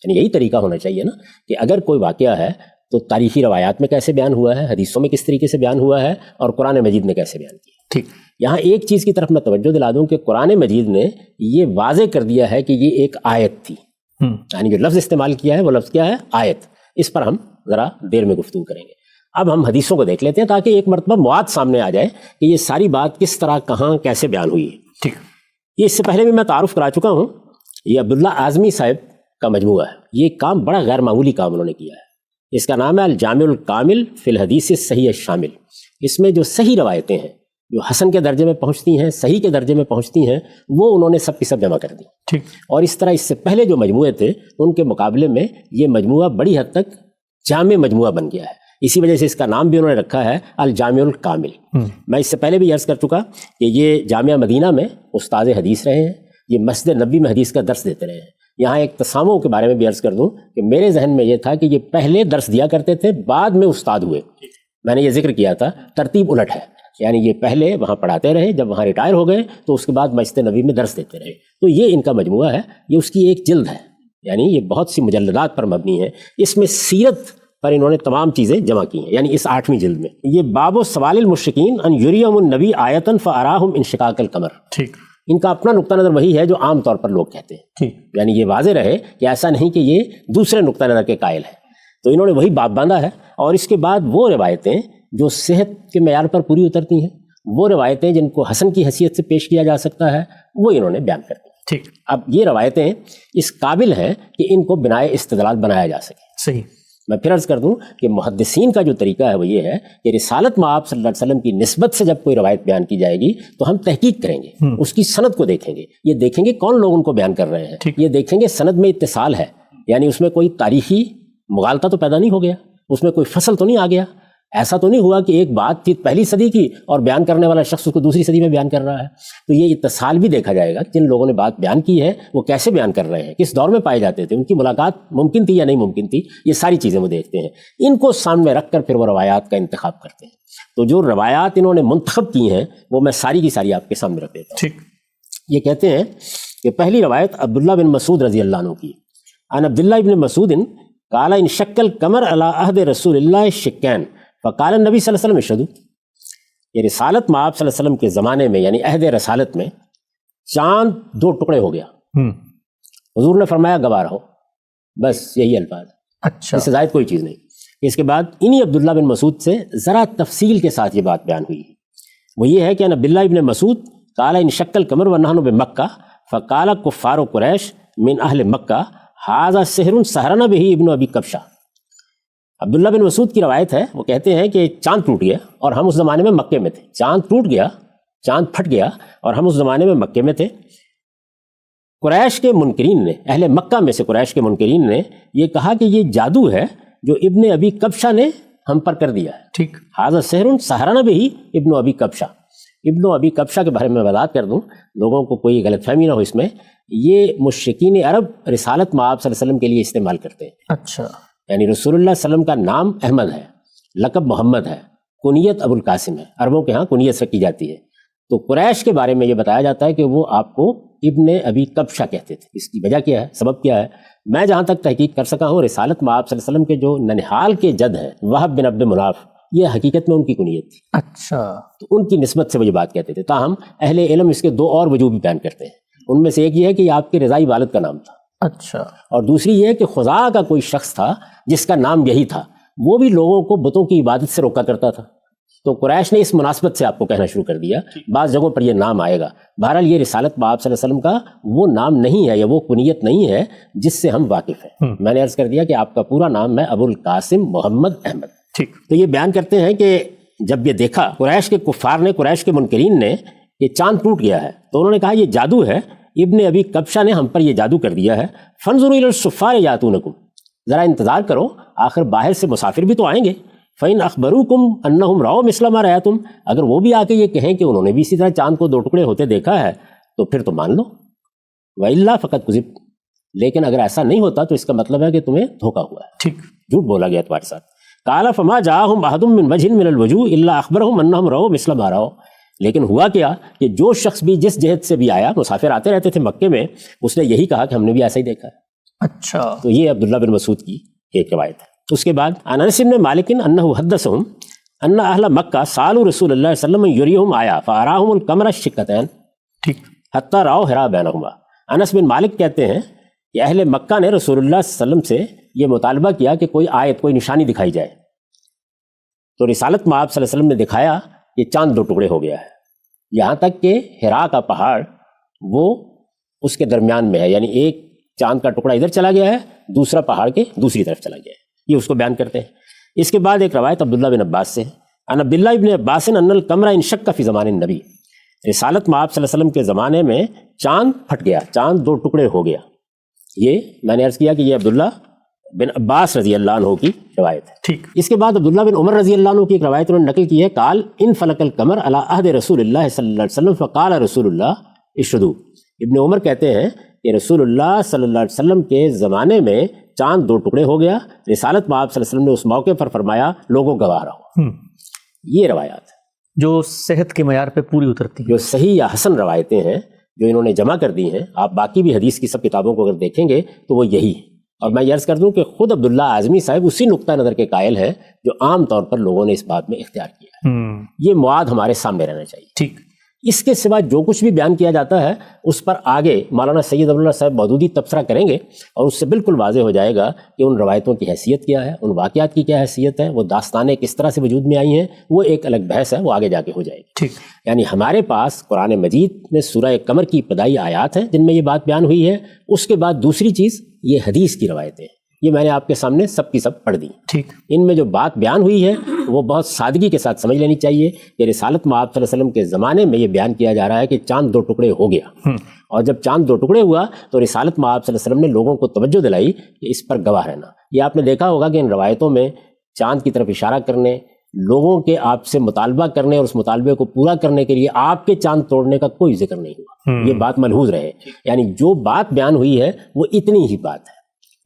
یعنی یہی طریقہ ہونا چاہیے نا کہ اگر کوئی واقعہ ہے تو تاریخی روایات میں کیسے بیان ہوا ہے، حدیثوں میں کس طریقے سے بیان ہوا ہے، اور قرآن مجید نے کیسے بیان کیا. ٹھیک. یہاں ایک چیز کی طرف میں توجہ دلا دوں کہ قرآن مجید نے یہ واضح کر دیا ہے کہ یہ ایک آیت تھی. یعنی جو لفظ استعمال کیا ہے وہ لفظ کیا ہے؟ آیت. اس پر ہم ذرا دیر میں گفتگو کریں گے. اب ہم حدیثوں کو دیکھ لیتے ہیں تاکہ ایک مرتبہ مواد سامنے آ جائے کہ یہ ساری بات کس طرح کہاں کیسے بیان ہوئی ہے. ٹھیک. یہ اس سے پہلے بھی میں تعارف کرا چکا ہوں. یہ عبداللہ اعظمی صاحب کا مجموعہ ہے. یہ کام بڑا غیر معمولی کام انہوں نے کیا ہے. اس کا نام ہے الجامع الکامل فی الحدیث الصحیح الشامل. اس میں جو صحیح روایتیں ہیں، جو حسن کے درجے میں پہنچتی ہیں، صحیح کے درجے میں پہنچتی ہیں، وہ انہوں نے سب کی سب جمع کر دی. ٹھیک. اور اس طرح اس سے پہلے جو مجموعے تھے ان کے مقابلے میں یہ مجموعہ بڑی حد تک جامع مجموعہ بن گیا ہے. اسی وجہ سے اس کا نام بھی انہوں نے رکھا ہے الجامع الکامل. میں اس سے پہلے بھی عرض کر چکا کہ یہ جامعہ مدینہ میں استاد حدیث رہے ہیں، یہ مسجد نبوی میں حدیث کا درس دیتے رہے ہیں. یہاں ایک تسامح کے بارے میں بھی عرض کر دوں کہ میرے ذہن میں یہ تھا کہ یہ پہلے درس دیا کرتے تھے، بعد میں استاد ہوئے. میں نے یہ ذکر کیا تھا، ترتیب الٹ ہے. یعنی یہ پہلے وہاں پڑھاتے رہے، جب وہاں ریٹائر ہو گئے تو اس کے بعد مسجد نبوی میں درس دیتے رہے. تو یہ ان کا مجموعہ ہے، یہ اس کی ایک جلد ہے. یعنی یہ بہت سی مجلدات پر مبنی ہے. اس میں سیرت پر انہوں نے تمام چیزیں جمع کی ہیں، یعنی اس 8ویں جلد میں. یہ باب و سوال المشرکین ان یریہم النبی آیۃ فاراہم انشقاق القمر. ٹھیک. ان کا اپنا نقطہ نظر وہی ہے جو عام طور پر لوگ کہتے ہیں. ٹھیک. یعنی یہ واضح رہے کہ ایسا نہیں کہ یہ دوسرے نقطہ نظر کے قائل ہیں. تو انہوں نے وہی باب باندھا ہے. اور اس کے بعد وہ روایتیں جو صحت کے معیار پر پوری اترتی ہیں، وہ روایتیں جن کو حسن کی حیثیت سے پیش کیا جا سکتا ہے، وہ انہوں نے بیان کر دی. ٹھیک. اب یہ روایتیں اس قابل ہیں کہ ان کو بنائے استدلال بنایا جا سکے. صحیح. میں پھر عرض کر دوں کہ محدثین کا جو طریقہ ہے وہ یہ ہے کہ رسالت مآب صلی اللہ علیہ وسلم کی نسبت سے جب کوئی روایت بیان کی جائے گی تو ہم تحقیق کریں گے، اس کی سند کو دیکھیں گے، یہ دیکھیں گے کون لوگ ان کو بیان کر رہے ہیں، یہ دیکھیں گے سند میں اتصال ہے، یعنی اس میں کوئی تاریخی مغالطہ تو پیدا نہیں ہو گیا، اس میں کوئی فصل تو نہیں آ گیا. ایسا تو نہیں ہوا کہ ایک بات تھی پہلی صدی کی اور بیان کرنے والا شخص اس کو دوسری صدی میں بیان کر رہا ہے. تو یہ اتصال بھی دیکھا جائے گا کہ جن لوگوں نے بات بیان کی ہے وہ کیسے بیان کر رہے ہیں، کس دور میں پائے جاتے تھے، ان کی ملاقات ممکن تھی یا نہیں ممکن تھی. یہ ساری چیزیں وہ دیکھتے ہیں. ان کو سامنے رکھ کر پھر وہ روایات کا انتخاب کرتے ہیں. تو جو روایات انہوں نے منتخب کی ہیں وہ میں ساری کی ساری آپ کے سامنے رکھ دیتا ہوں. ٹھیک. یہ کہتے ہیں کہ پہلی روایت عبداللہ بن مسعود رضی اللہ عنہ کی. ان عبداللہ بن مسعود قال ان شق القمر علی عہد رسول اللہ شقین فقال النبی صلی اللہ علیہ وسلم اشہدوا. یہ رسالت مآب صلی اللہ علیہ وسلم کے زمانے میں یعنی عہد رسالت میں چاند 2 ٹکڑے ہو گیا. حضور نے فرمایا گواہ رہو. بس یہی الفاظ. اچھا. اس سے زائد کوئی چیز نہیں. اس کے بعد انہی عبداللہ بن مسعود سے ذرا تفصیل کے ساتھ یہ بات بیان ہوئی. وہ یہ ہے کہ عبداللہ ابن مسعود قال ان شق القمر ونحن بمکہ فقال کفار قریش من اہل مکہ ھذا سحر سحرنا به ابن ابی کبشہ. عبداللہ بن مسعود کی روایت ہے، وہ کہتے ہیں کہ چاند ٹوٹ گیا اور ہم اس زمانے میں مکے میں تھے. چاند ٹوٹ گیا، چاند پھٹ گیا اور ہم اس زمانے میں مکے میں تھے. قریش کے منکرین نے، اہل مکہ میں سے قریش کے منکرین نے یہ کہا کہ یہ جادو ہے جو ابن ابی کبشہ نے ہم پر کر دیا ہے. ٹھیک. حاضر سحر سہرانہ بھی ابن ابی کبشہ. ابن ابی کبشہ کے بارے میں وضاحت کر دوں، لوگوں کو کوئی غلط فہمی نہ ہو اس میں. یہ مشرکین عرب رسالت مآب صلی اللہ علیہ وسلم کے لیے استعمال کرتے ہیں. اچھا. یعنی رسول اللہ صلی اللہ علیہ وسلم کا نام احمد ہے، لقب محمد ہے، کنیت ابو القاسم ہے. عربوں کے ہاں کنیت رکھی جاتی ہے. تو قریش کے بارے میں یہ بتایا جاتا ہے کہ وہ آپ کو ابن ابی کبشہ کہتے تھے. اس کی وجہ کیا ہے، سبب کیا ہے؟ میں جہاں تک تحقیق کر سکا ہوں، رسالت مآب صلی اللہ علیہ وسلم کے جو ننہال کے جد ہیں وہب بن عبد مناف، یہ حقیقت میں ان کی کنیت تھی. اچھا. تو ان کی نسبت سے وہ یہ بات کہتے تھے. تاہم اہل علم اس کے دو اور وجوہ بھی بیان کرتے ہیں. ان میں سے ایک یہ ہے کہ یہ آپ کے رضائی والد کا نام تھا. اچھا. اور دوسری یہ ہے کہ خزاعہ کا کوئی شخص تھا جس کا نام یہی تھا، وہ بھی لوگوں کو بتوں کی عبادت سے روکا کرتا تھا. تو قریش نے اس مناسبت سے آپ کو کہنا شروع کر دیا. بعض جگہوں پر یہ نام آئے گا. بہرحال یہ رسالت مآب صلی اللہ علیہ وسلم کا وہ نام نہیں ہے یا وہ کنیت نہیں ہے جس سے ہم واقف ہیں. میں نے عرض کر دیا کہ آپ کا پورا نام ہے ابو القاسم محمد احمد. ٹھیک. تو یہ بیان کرتے ہیں کہ جب یہ دیکھا قریش کے کفار نے، قریش کے منکرین نے، یہ چاند ٹوٹ گیا ہے، تو انہوں نے کہا یہ جادو ہے، ابن ابی کبشہ نے ہم پر یہ جادو کر دیا ہے. فانظروا الی السفار یاتونکم، ذرا انتظار کرو، آخر باہر سے مسافر بھی تو آئیں گے. فإن اخبروکم انہم رأوا مثل ما رأیتم، اگر وہ بھی آ کے یہ کہیں کہ انہوں نے بھی اسی طرح چاند کو دو ٹکڑے ہوتے دیکھا ہے تو پھر تو مان لو. وإلا فقد کذبتم، لیکن اگر ایسا نہیں ہوتا تو اس کا مطلب ہے کہ تمہیں دھوکا ہوا ہے، ٹھیک. جھوٹ بولا گیا تمہارے ساتھ. قال فما جاءهم احد من وجه من الوجوه الا اخبرهم انهم رأوا مثل ما رأوا. لیکن ہوا کیا کہ جو شخص بھی جس جہت سے بھی آیا، مسافر آتے رہتے تھے مکے میں، اس نے یہی کہا کہ ہم نے بھی ایسا ہی دیکھا ہے. اچھا. تو یہ عبداللہ بن مسعود کی ایک روایت ہے. اس کے بعد عن انس بن مالک انہ حدثهم ان اہل مکہ سالوا رسول اللہ صلی اللہ علیہ وسلم یریہم آیا فاراہم القمر الشقتین ٹھیک. حتی راؤ حرا بینہما. انس بن مالک کہتے ہیں کہ اہل مکہ نے رسول اللہ صلی اللہ علیہ وسلم سے یہ مطالبہ کیا کہ کوئی آیت، کوئی نشانی دکھائی جائے. تو رسالت مآب صلی اللہ علیہ وسلم نے دکھایا کہ چاند دو ٹکڑے ہو گیا ہے، یہاں تک کہ حرا کا پہاڑ وہ اس کے درمیان میں ہے. یعنی ایک چاند کا ٹکڑا ادھر چلا گیا ہے، دوسرا پہاڑ کے دوسری طرف چلا گیا ہے. یہ اس کو بیان کرتے ہیں. اس کے بعد ایک روایت عبداللہ بن عباس سے، ان عبداللہ ابن عباس ان القمر انشق فی زمان النبی، رسالت مآب صلی اللہ علیہ وسلم کے زمانے میں چاند پھٹ گیا، چاند دو ٹکڑے ہو گیا. یہ میں نے عرض کیا کہ یہ عبداللہ بن عباس رضی اللہ عنہ کی روایت ہے. ٹھیک. اس کے بعد عبداللہ بن عمر رضی اللہ عنہ کی ایک روایت انہوں نے نقل کی ہے. قال ان فلک القمر علی عہد رسول اللہ صلی اللہ علیہ وسلم فقال رسول اللہ اشہدوا. ابن عمر کہتے ہیں کہ رسول اللہ صلی اللہ علیہ وسلم کے زمانے میں چاند دو ٹکڑے ہو گیا. رسالت مآب صلی اللہ علیہ وسلم نے اس موقع پر فرمایا لوگوں گواہ رہو. یہ روایات جو صحت کے معیار پہ پوری اترتی ہیں، جو صحیح یا حسن روایتیں ہیں جو انہوں نے جمع کر دی ہیں. آپ باقی بھی حدیث کی سب کتابوں کو اگر دیکھیں گے تو وہ یہی ہے. اور میں یہ عرض کر دوں کہ خود عبداللہ اعظمی صاحب اسی نقطہ نظر کے قائل ہیں جو عام طور پر لوگوں نے اس بات میں اختیار کیا ہے. یہ مواد ہمارے سامنے رہنا چاہیے. ٹھیک. اس کے سوا جو کچھ بھی بیان کیا جاتا ہے اس پر آگے مولانا سید عبداللہ صاحب مودودی تبصرہ کریں گے اور اس سے بالکل واضح ہو جائے گا کہ ان روایتوں کی حیثیت کیا ہے، ان واقعات کی کیا حیثیت ہے، وہ داستانیں کس طرح سے وجود میں آئی ہیں. وہ ایک الگ بحث ہے، وہ آگے جا کے ہو جائے گی. ٹھیک. یعنی ہمارے پاس قرآن مجید میں سورہ قمر کی ابتدائی آیات ہیں جن میں یہ بات بیان ہوئی ہے. اس کے بعد دوسری چیز یہ حدیث کی روایتیں ہیں. یہ میں نے آپ کے سامنے سب کی سب پڑھ دی. ٹھیک. ان میں جو بات بیان ہوئی ہے وہ بہت سادگی کے ساتھ سمجھ لینی چاہیے کہ رسالت مآب صلی اللہ علیہ وسلم کے زمانے میں یہ بیان کیا جا رہا ہے کہ چاند دو ٹکڑے ہو گیا. اور جب چاند دو ٹکڑے ہوا تو رسالت مآب صلی اللہ علیہ وسلم نے لوگوں کو توجہ دلائی کہ اس پر گواہ رہنا. یہ آپ نے دیکھا ہوگا کہ ان روایتوں میں چاند کی طرف اشارہ کرنے، لوگوں کے آپ سے مطالبہ کرنے اور اس مطالبے کو پورا کرنے کے لیے آپ کے چاند توڑنے کا کوئی ذکر نہیں ہوا. یہ بات ملحوظ رہے. یعنی جو بات بیان ہوئی ہے وہ اتنی ہی بات ہے.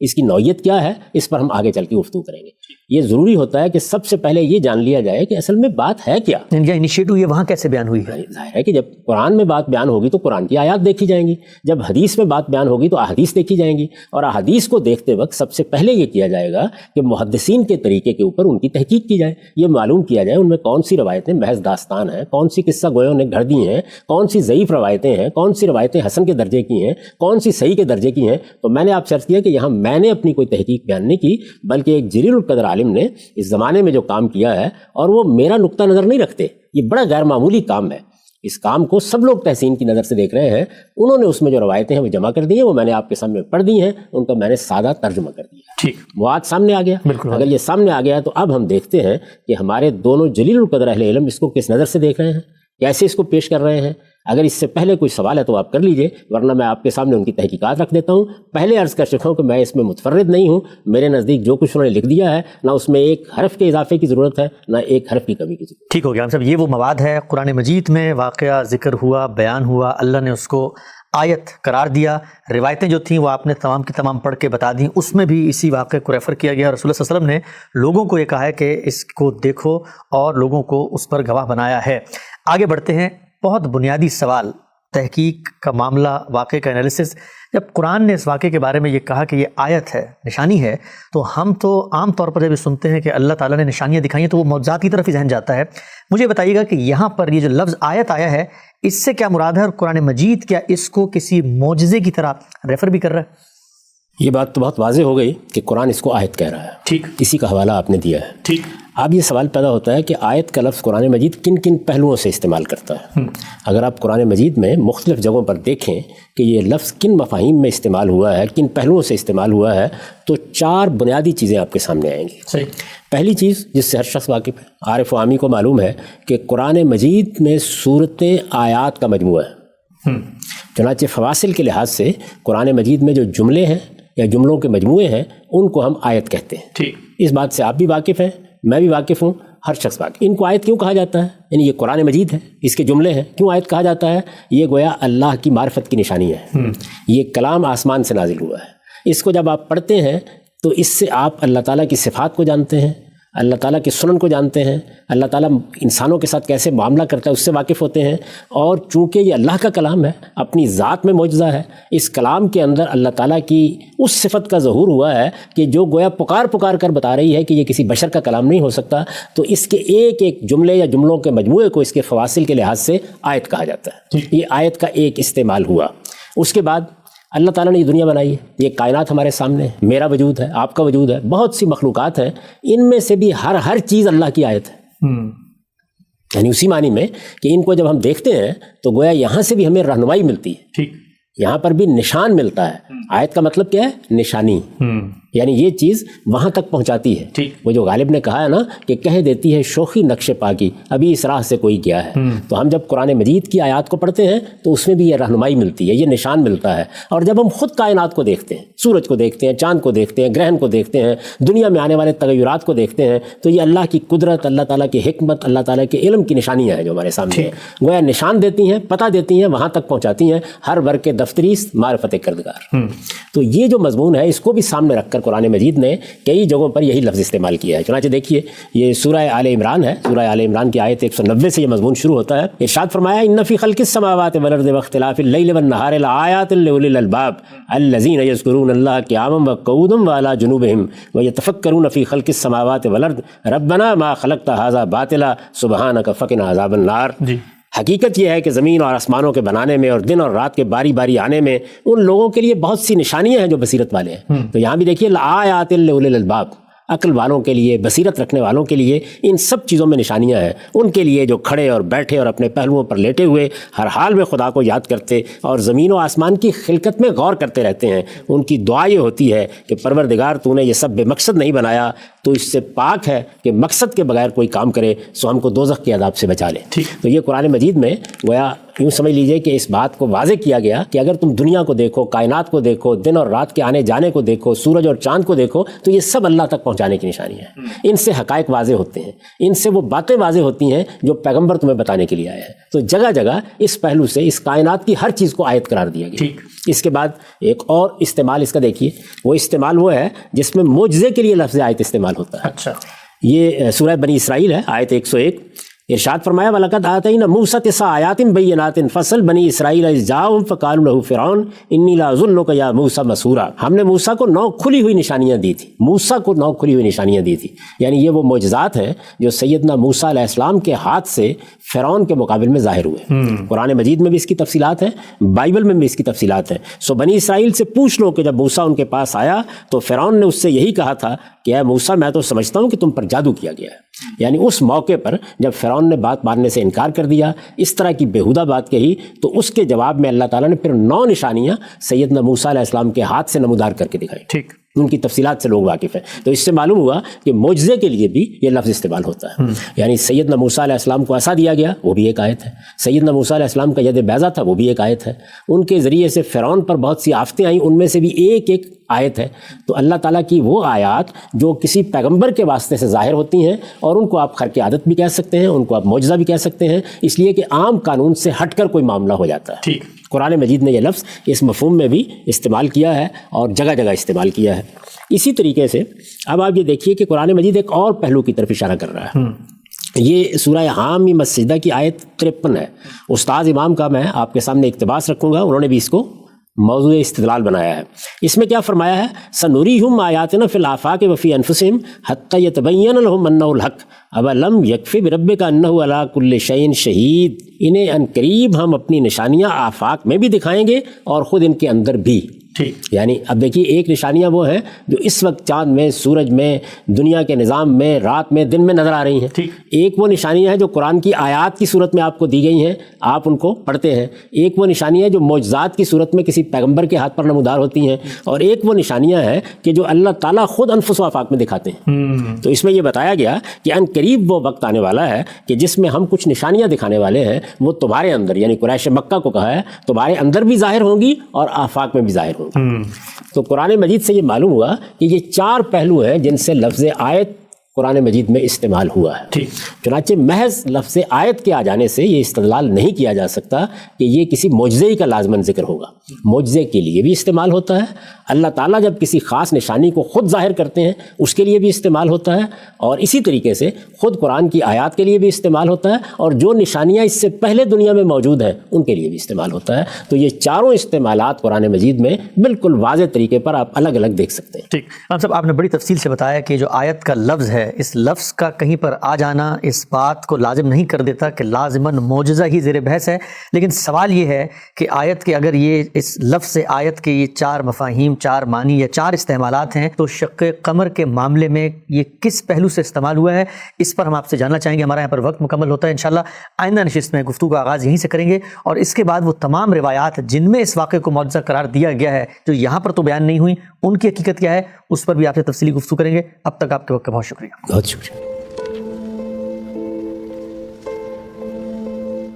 اس کی نوعیت کیا ہے اس پر ہم آگے چل کے گفتگو کریں گے. یہ ضروری ہوتا ہے کہ سب سے پہلے یہ جان لیا جائے کہ اصل میں بات ہے کیا. انیشیٹو یہ وہاں کیسے بیان ہوئی ہے؟ ظاہر ہے کہ جب قرآن میں بات بیان ہوگی تو قرآن کی آیات دیکھی جائیں گی، جب حدیث میں بات بیان ہوگی تو احادیث دیکھی جائیں گی. اور احادیث کو دیکھتے وقت سب سے پہلے یہ کیا جائے گا کہ محدثین کے طریقے کے اوپر ان کی تحقیق کی جائے. یہ معلوم کیا جائے ان میں کون سی روایتیں محض داستان ہیں، کون سی قصہ گویوں نے گھڑ دی ہیں، کون سی ضعیف روایتیں ہیں، کون سی روایتیں حسن کے درجے کی ہیں، کون سی صحیح کے درجے کی ہیں. تو میں نے آپ سے عرض کیا کہ یہاں میں نے اپنی کوئی تحقیق بیان نہیں کی، بلکہ ایک جلیل القدر عالم نے اس زمانے میں جو کام کیا ہے، اور وہ میرا نقطہ نظر نہیں رکھتے. یہ بڑا غیر معمولی کام ہے. اس کام کو سب لوگ تحسین کی نظر سے دیکھ رہے ہیں. انہوں نے اس میں جو روایتیں ہیں وہ جمع کر دی ہیں, وہ میں نے آپ کے سامنے پڑھ دی ہیں, ان کا میں نے سادہ ترجمہ کر دیا. ٹھیک, مواد سامنے آ گیا. اگر یہ سامنے آ گیا تو اب ہم دیکھتے ہیں کہ ہمارے دونوں جلیل القدر اہل علم اس کو کس نظر سے دیکھ رہے ہیں, کیسے اس کو پیش کر رہے ہیں. اگر اس سے پہلے کوئی سوال ہے تو آپ کر لیجئے, ورنہ میں آپ کے سامنے ان کی تحقیقات رکھ دیتا ہوں. پہلے عرض کر چکا ہوں کہ میں اس میں متفرد نہیں ہوں. میرے نزدیک جو کچھ انہوں نے لکھ دیا ہے, نہ اس میں ایک حرف کے اضافے کی ضرورت ہے, نہ ایک حرف کی کمی کی ضرورت. ٹھیک ہو گیا صاحب. یہ وہ مواد ہے قرآن مجید میں واقعہ ذکر ہوا, بیان ہوا, اللہ نے اس کو آیت قرار دیا. روایتیں جو تھیں وہ آپ نے تمام کی تمام پڑھ کے بتا دیں. اس میں بھی اسی واقعے کو ریفر کیا گیا. رسول اللہ صلی اللہ علیہ وسلم نے لوگوں کو یہ کہا ہے کہ اس کو دیکھو اور لوگوں کو اس پر گواہ بنایا ہے. آگے بڑھتے ہیں. بہت بنیادی سوال, تحقیق کا معاملہ, واقعے کا انالیسس. جب قرآن نے اس واقعے کے بارے میں یہ کہا کہ یہ آیت ہے, نشانی ہے, تو ہم تو عام طور پر جب یہ سنتے ہیں کہ اللہ تعالیٰ نے نشانیاں دکھائی ہیں تو وہ معجزات کی طرف ہی ذہن جاتا ہے. مجھے بتائیے گا کہ یہاں پر یہ جو لفظ آیت آیا ہے, اس سے کیا مراد ہے, اور قرآن مجید کیا اس کو کسی معجزے کی طرح ریفر بھی کر رہا ہے؟ یہ بات تو بہت واضح ہو گئی کہ قرآن اس کو آیت کہہ رہا ہے. ٹھیک, اسی کا حوالہ آپ نے دیا ہے. ٹھیک. اب یہ سوال پیدا ہوتا ہے کہ آیت کا لفظ قرآن مجید کن کن پہلوؤں سے استعمال کرتا ہے. اگر آپ قرآن مجید میں مختلف جگہوں پر دیکھیں کہ یہ لفظ کن مفاہیم میں استعمال ہوا ہے, کن پہلوؤں سے استعمال ہوا ہے, تو 4 بنیادی چیزیں آپ کے سامنے آئیں گی. صحیح. پہلی چیز جس سے ہر شخص واقف ہے, عارف و عامی کو معلوم ہے کہ قرآن مجید میں صورتیں آیات کا مجموعہ ہے. چنانچہ فواصل کے لحاظ سے قرآن مجید میں جو جملے ہیں یا جملوں کے مجموعے ہیں ان کو ہم آیت کہتے ہیں. ٹھیک. اس بات سے آپ بھی واقف ہیں, میں بھی واقف ہوں, ہر شخص واقف. ان کو آیت کیوں کہا جاتا ہے؟ یعنی یہ قرآن مجید ہے, اس کے جملے ہیں, کیوں آیت کہا جاتا ہے؟ یہ گویا اللہ کی معرفت کی نشانی ہے. یہ کلام آسمان سے نازل ہوا ہے. اس کو جب آپ پڑھتے ہیں تو اس سے آپ اللہ تعالیٰ کی صفات کو جانتے ہیں, اللہ تعالیٰ کے سنن کو جانتے ہیں, اللہ تعالیٰ انسانوں کے ساتھ کیسے معاملہ کرتا ہے اس سے واقف ہوتے ہیں. اور چونکہ یہ اللہ کا کلام ہے, اپنی ذات میں معجزہ ہے, اس کلام کے اندر اللہ تعالیٰ کی اس صفت کا ظہور ہوا ہے کہ جو گویا پکار کر بتا رہی ہے کہ یہ کسی بشر کا کلام نہیں ہو سکتا. تو اس کے ایک ایک جملے یا جملوں کے مجموعے کو اس کے فواصل کے لحاظ سے آیت کہا جاتا ہے. یہ آیت کا ایک استعمال ہوا. اس کے بعد اللہ تعالیٰ نے یہ دنیا بنائی ہے, یہ کائنات ہمارے سامنے ہے, میرا وجود ہے, آپ کا وجود ہے, بہت سی مخلوقات ہیں, ان میں سے بھی ہر چیز اللہ کی آیت ہے. یعنی اسی معنی میں کہ ان کو جب ہم دیکھتے ہیں تو گویا یہاں سے بھی ہمیں رہنمائی ملتی ہے. ٹھیک. یہاں پر بھی نشان ملتا ہے. آیت کا مطلب کیا ہے؟ نشانی. یعنی یہ چیز وہاں تک پہنچاتی ہے. ٹھیک. وہ جو غالب نے کہا ہے نا کہ کہہ دیتی ہے شوخی نقش پاکی ابھی اس راہ سے کوئی گیا ہے. تو ہم جب قرآن مجید کی آیات کو پڑھتے ہیں تو اس میں بھی یہ رہنمائی ملتی ہے, یہ نشان ملتا ہے. اور جب ہم خود کائنات کو دیکھتے ہیں, سورج کو دیکھتے ہیں, چاند کو دیکھتے ہیں, گرہن کو دیکھتے ہیں, دنیا میں آنے والے تغیرات کو دیکھتے ہیں, تو یہ اللہ کی قدرت, اللہ تعالیٰ کی حکمت, اللہ تعالیٰ کے علم کی نشانیاں ہیں جو ہمارے سامنے ہیں. گویا نشان دیتی ہیں, پتہ دیتی ہیں, وہاں تک پہنچاتی ہیں, ہر ورق دفتریست معرفت کردگار. تو یہ جو مضمون ہے اس کو بھی سامنے رکھ کر قرآن مجید نے کئی جگہوں پر یہی لفظ استعمال کیا ہے. چنانچہ دیکھیے یہ سورہ آل عمران ہے, سورہ آل عمران کی آیت 190 سے یہ مضمون شروع ہوتا ہے. ارشاد فرمایا ان فی خلق السماوات والارض واختلاف اللیل والنہار لآیات لأولی الالباب الذین یذکرون اللہ قیاما وقعودا وعلی جنوبہم ویتفکرون فی خلق السماوات والارض ربنا ما خلقت ھذا باطلا سبحانک فقنا عذاب النار. حقیقت یہ ہے کہ زمین اور آسمانوں کے بنانے میں اور دن اور رات کے باری باری آنے میں ان لوگوں کے لیے بہت سی نشانیاں ہیں جو بصیرت والے ہیں. تو یہاں بھی دیکھیے لآیات لأولی الالباب, عقل والوں کے لیے, بصیرت رکھنے والوں کے لیے ان سب چیزوں میں نشانیاں ہیں. ان کے لیے جو کھڑے اور بیٹھے اور اپنے پہلوؤں پر لیٹے ہوئے ہر حال میں خدا کو یاد کرتے اور زمین و آسمان کی خلقت میں غور کرتے رہتے ہیں. ان کی دعا یہ ہوتی ہے کہ پروردگار تو نے یہ سب بے مقصد نہیں بنایا, تو اس سے پاک ہے کہ مقصد کے بغیر کوئی کام کرے سو ہم کو دوزخ کے عذاب سے بچا لے. تو یہ قرآن مجید میں گویا یوں سمجھ لیجئے کہ اس بات کو واضح کیا گیا کہ اگر تم دنیا کو دیکھو, کائنات کو دیکھو, دن اور رات کے آنے جانے کو دیکھو, سورج اور چاند کو دیکھو, تو یہ سب اللہ تک پہنچانے کی نشانی ہے. ان سے حقائق واضح ہوتے ہیں, ان سے وہ باتیں واضح ہوتی ہیں جو پیغمبر تمہیں بتانے کے لیے آئے ہیں. تو جگہ جگہ اس پہلو سے اس کائنات کی ہر چیز کو آیت قرار دیا گیا. اس کے بعد ایک اور استعمال اس کا دیکھیے, وہ استعمال وہ ہے جس میں معجزے کے لیے لفظ آیت استعمال ہوتا ہے. اچھا, یہ سورہ بنی اسرائیل ہے, آیت 101. ارشاد فرمایا وَلَقَدْ آتَيْنَا مُوسَىٰ 9 آیَاتٍ بَيِّنَاتٍ فَاسْأَلْ بَنِی إِسْرَائِیلَ إِذْ جَاءَهُمْ فَقَالُوا لَهُ فِرْعَوْنُ إِنِّی لَأَظُنُّکَ یَا مُوسَىٰ مَسْحُورًا. ہم نے موسیٰ کو 9 کھلی ہوئی نشانیاں دی تھی, موسیٰ کو 9 کھلی ہوئی نشانیاں دی تھی. یعنی یہ وہ معجزات ہیں جو سیدنا موسیٰ علیہ السلام کے ہاتھ سے فرعون کے مقابل میں ظاہر ہوئے. قرآن مجید میں بھی اس کی تفصیلات ہیں, بائبل میں بھی اس کی تفصیلات ہیں. سو بنی اسرائیل سے پوچھ لو کہ جب موسیٰ ان کے پاس آیا تو فرعون نے اس سے یہی کہا تھا کہ اے موسیٰ میں تو سمجھتا ہوں کہ تم پر جادو کیا گیا ہے. یعنی اس موقع پر جب فرعون نے بات ماننے سے انکار کر دیا، اس طرح کی بیہودہ بات کہی، تو اس کے جواب میں اللہ تعالیٰ نے پھر 9 نشانیاں سیدنا موسیٰ علیہ السلام کے ہاتھ سے نمودار کر کے دکھائی. ٹھیک، ان کی تفصیلات سے لوگ واقف ہیں. تو اس سے معلوم ہوا کہ معجزے کے لیے بھی یہ لفظ استعمال ہوتا ہے. یعنی سیدنا موسیٰ علیہ السلام کو عصا دیا گیا، وہ بھی ایک آیت ہے. سیدنا موسیٰ علیہ السلام کا ید بیضہ تھا، وہ بھی ایک آیت ہے. ان کے ذریعے سے فرعون پر بہت سی آفتیں آئیں، ان میں سے بھی ایک آیت ہے. تو اللہ تعالیٰ کی وہ آیات جو کسی پیغمبر کے واسطے سے ظاہر ہوتی ہیں، اور ان کو آپ خرق عادت بھی کہہ سکتے ہیں، ان کو آپ معجزہ بھی کہہ سکتے ہیں، اس لیے کہ عام قانون سے ہٹ کر کوئی معاملہ ہو جاتا ہے. ٹھیک، قرآن مجید نے یہ لفظ اس مفہوم میں بھی استعمال کیا ہے اور جگہ جگہ استعمال کیا ہے. اسی طریقے سے اب آپ یہ دیکھیے کہ قرآن مجید ایک اور پہلو کی طرف اشارہ کر رہا ہے. یہ سورہ حامی مسجدہ کی آیت 53 ہے. استاد امام کا میں آپ کے سامنے اقتباس رکھوں گا، انہوں نے بھی اس کو موضوع استدلال بنایا ہے. اس میں کیا فرمایا ہے؟ سنوریہم آیاتنا فی الآفاق وفی انفسہم حتی یتبین لہم انہ الحق اولم یکفی بربک انہ علی کل شیء شہید. انہیں ان قریب ہم اپنی نشانیاں آفاق میں بھی دکھائیں گے اور خود ان کے اندر بھی. ٹھیک، یعنی اب دیکھیے ایک نشانیاں وہ ہیں جو اس وقت چاند میں، سورج میں، دنیا کے نظام میں، رات میں، دن میں نظر آ رہی ہیں. ایک وہ نشانیاں ہیں جو قرآن کی آیات کی صورت میں آپ کو دی گئی ہیں، آپ ان کو پڑھتے ہیں. ایک وہ نشانیاں جو معجزات کی صورت میں کسی پیغمبر کے ہاتھ پر نمودار ہوتی ہیں، اور ایک وہ نشانیاں ہیں کہ جو اللہ تعالیٰ خود انفس و آفاق میں دکھاتے ہیں. تو اس میں یہ بتایا گیا کہ ان قریب وہ وقت آنے والا ہے کہ جس میں ہم کچھ نشانیاں دکھانے والے ہیں، وہ تمہارے اندر، یعنی قریش مکہ کو کہا ہے، تمہارے اندر بھی ظاہر ہوں گی اور آفاق میں بھی ظاہر ہوں گی. تو قرآن مجید سے یہ معلوم ہوا کہ یہ 4 پہلو ہیں جن سے لفظ آیت قرآن مجید میں استعمال ہوا ہے. چنانچہ محض لفظ آیت کے آ جانے سے یہ استدلال نہیں کیا جا سکتا کہ یہ کسی معجزے کا لازماً ذکر ہوگا. معجزے کے لیے بھی استعمال ہوتا ہے. اللہ تعالیٰ جب کسی خاص نشانی کو خود ظاہر کرتے ہیں اس کے لیے بھی استعمال ہوتا ہے، اور اسی طریقے سے خود قرآن کی آیات کے لیے بھی استعمال ہوتا ہے، اور جو نشانیاں اس سے پہلے دنیا میں موجود ہیں ان کے لیے بھی استعمال ہوتا ہے. تو یہ چاروں استعمالات قرآن مجید میں بالکل واضح طریقے پر آپ الگ الگ دیکھ سکتے ہیں. ٹھیک، ہم صاحب آپ نے بڑی تفصیل سے بتایا کہ جو آیت کا لفظ ہے، اس لفظ کا کہیں پر آ جانا اس بات کو لازم نہیں کر دیتا کہ لازماً معجزہ ہی زیر بحث ہے. لیکن سوال یہ ہے کہ آیت کے اگر یہ اس لفظ آیت کے یہ 4 مفاہیم، 4 معنی یا 4 استعمالات ہیں، تو شق قمر کے معاملے میں یہ کس پہلو سے استعمال ہوا ہے، اس پر ہم آپ سے جاننا چاہیں گے. ہمارا یہاں پر وقت مکمل ہوتا ہے. انشاءاللہ آئندہ نشست میں گفتگو کا آغاز یہیں سے کریں گے، اور اس کے بعد وہ تمام روایات جن میں اس واقعے کو معجزہ قرار دیا گیا ہے، جو یہاں پر تو بیان نہیں ہوئی، ان کی حقیقت کیا ہے، اس پر بھی آپ سے تفصیلی گفتگو کریں گے. اب تک آپ کے وقت کا بہت شکریہ. بہت شکریہ.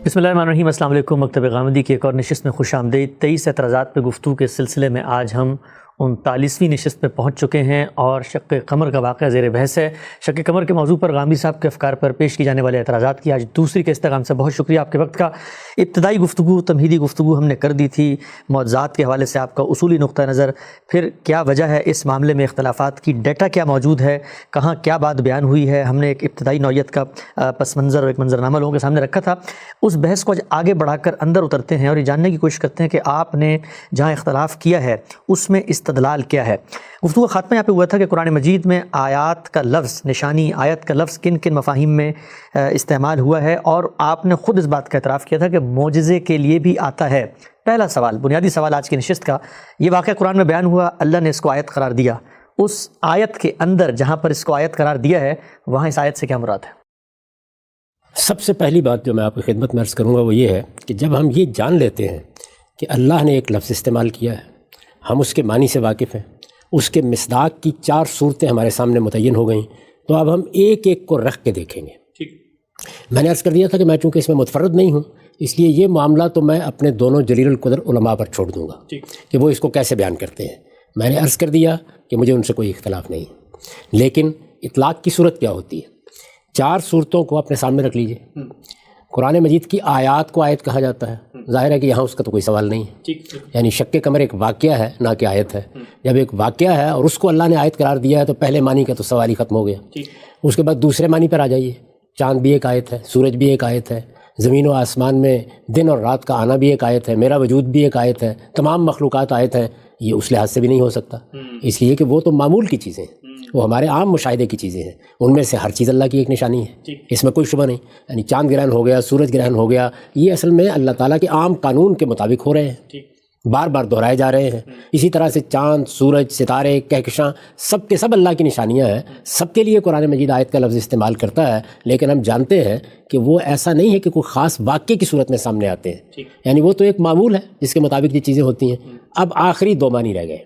بسم اللہ الرحمن الرحیم. السلام علیکم. مکتب غامدی کی ایک اور نشست میں خوش آمدید. 23 اعتراضات پہ گفتگو کے سلسلے میں آج ہم 39ویں نشست پہ پہنچ چکے ہیں، اور شق قمر کا واقعہ زیر بحث ہے. شق قمر کے موضوع پر غامدی صاحب کے افکار پر پیش کی جانے والے اعتراضات کی آج دوسری قسط تک. ہم سے بہت شکریہ آپ کے وقت کا. ابتدائی گفتگو، تمہیدی گفتگو ہم نے کر دی تھی. معجزات کے حوالے سے آپ کا اصولی نقطہ نظر، پھر کیا وجہ ہے اس معاملے میں اختلافات کی، ڈیٹا کیا موجود ہے، کہاں کیا بات بیان ہوئی ہے. ہم نے ایک ابتدائی نوعیت کا پس منظر اور ایک منظرنامہ لوگوں کے سامنے رکھا تھا. اس بحث کو آگے بڑھا کر اندر اترتے ہیں اور یہ جاننے کی کوشش کرتے ہیں کہ آپ نے جہاں اختلاف کیا ہے اس میں استدلال کیا ہے. گفتگو کا خاتمہ یہاں پہ ہوا تھا کہ قرآن مجید میں آیات کا لفظ، نشانی آیت کا لفظ کن کن مفاہیم میں استعمال ہوا ہے، اور آپ نے خود اس بات کا اعتراف کیا تھا کہ معجزے کے لیے بھی آتا ہے. پہلا سوال، بنیادی سوال آج کی نشست کا، یہ واقعہ قرآن میں بیان ہوا، اللہ نے اس کو آیت قرار دیا. اس آیت کے اندر جہاں پر اس کو آیت قرار دیا ہے، وہاں اس آیت سے کیا مراد ہے؟ سب سے پہلی بات جو میں آپ کی خدمت میں عرض کروں گا وہ یہ ہے کہ جب ہم یہ جان لیتے ہیں کہ اللہ نے ایک لفظ استعمال کیا ہے، ہم اس کے معنی سے واقف ہیں، اس کے مصداق کی 4 صورتیں ہمارے سامنے متعین ہو گئیں، تو اب ہم ایک ایک کو رکھ کے دیکھیں گے. میں نے عرض کر دیا تھا کہ میں چونکہ اس میں متفرد نہیں ہوں، اس لیے یہ معاملہ تو میں اپنے دونوں جلیل القدر علماء پر چھوڑ دوں گا کہ وہ اس کو کیسے بیان کرتے ہیں. میں نے عرض کر دیا کہ مجھے ان سے کوئی اختلاف نہیں، لیکن اطلاق کی صورت کیا ہوتی ہے؟ 4 صورتوں کو اپنے سامنے رکھ لیجئے. قرآن مجید کی آیات کو آیت کہا جاتا ہے، ظاہر ہے کہ یہاں اس کا تو کوئی سوال نہیں ہے. یعنی شق قمر ایک واقعہ ہے، نہ کہ آیت ہے. جب ایک واقعہ ہے اور اس کو اللہ نے آیت قرار دیا ہے تو پہلے معنی کا تو سوال ہی ختم ہو گیا. اس کے بعد دوسرے معنی پر آ جائیے. چاند بھی ایک آیت ہے، سورج بھی ایک آیت ہے، زمین و آسمان میں دن اور رات کا آنا بھی ایک آیت ہے، میرا وجود بھی ایک آیت ہے، تمام مخلوقات آیت ہیں. یہ اس لحاظ سے بھی نہیں ہو سکتا، اس لیے کہ وہ تو معمول کی چیزیں ہیں، وہ ہمارے عام مشاہدے کی چیزیں ہیں. ان میں سے ہر چیز اللہ کی ایک نشانی ہے، اس میں کوئی شبہ نہیں. یعنی چاند گرہن ہو گیا، سورج گرہن ہو گیا، یہ اصل میں اللہ تعالیٰ کے عام قانون کے مطابق ہو رہے ہیں. بار بار دہرائے جا رہے ہیں. اسی طرح سے چاند، سورج، ستارے، کہکشاں سب کے سب اللہ کی نشانیاں ہیں. سب کے لیے قرآن مجید آیت کا لفظ استعمال کرتا ہے، لیکن ہم جانتے ہیں کہ وہ ایسا نہیں ہے کہ کوئی خاص واقعے کی صورت میں سامنے آتے ہیں. یعنی وہ تو ایک معمول ہے جس کے مطابق یہ چیزیں ہوتی ہیں. اب آخری دو معنی رہ گئے.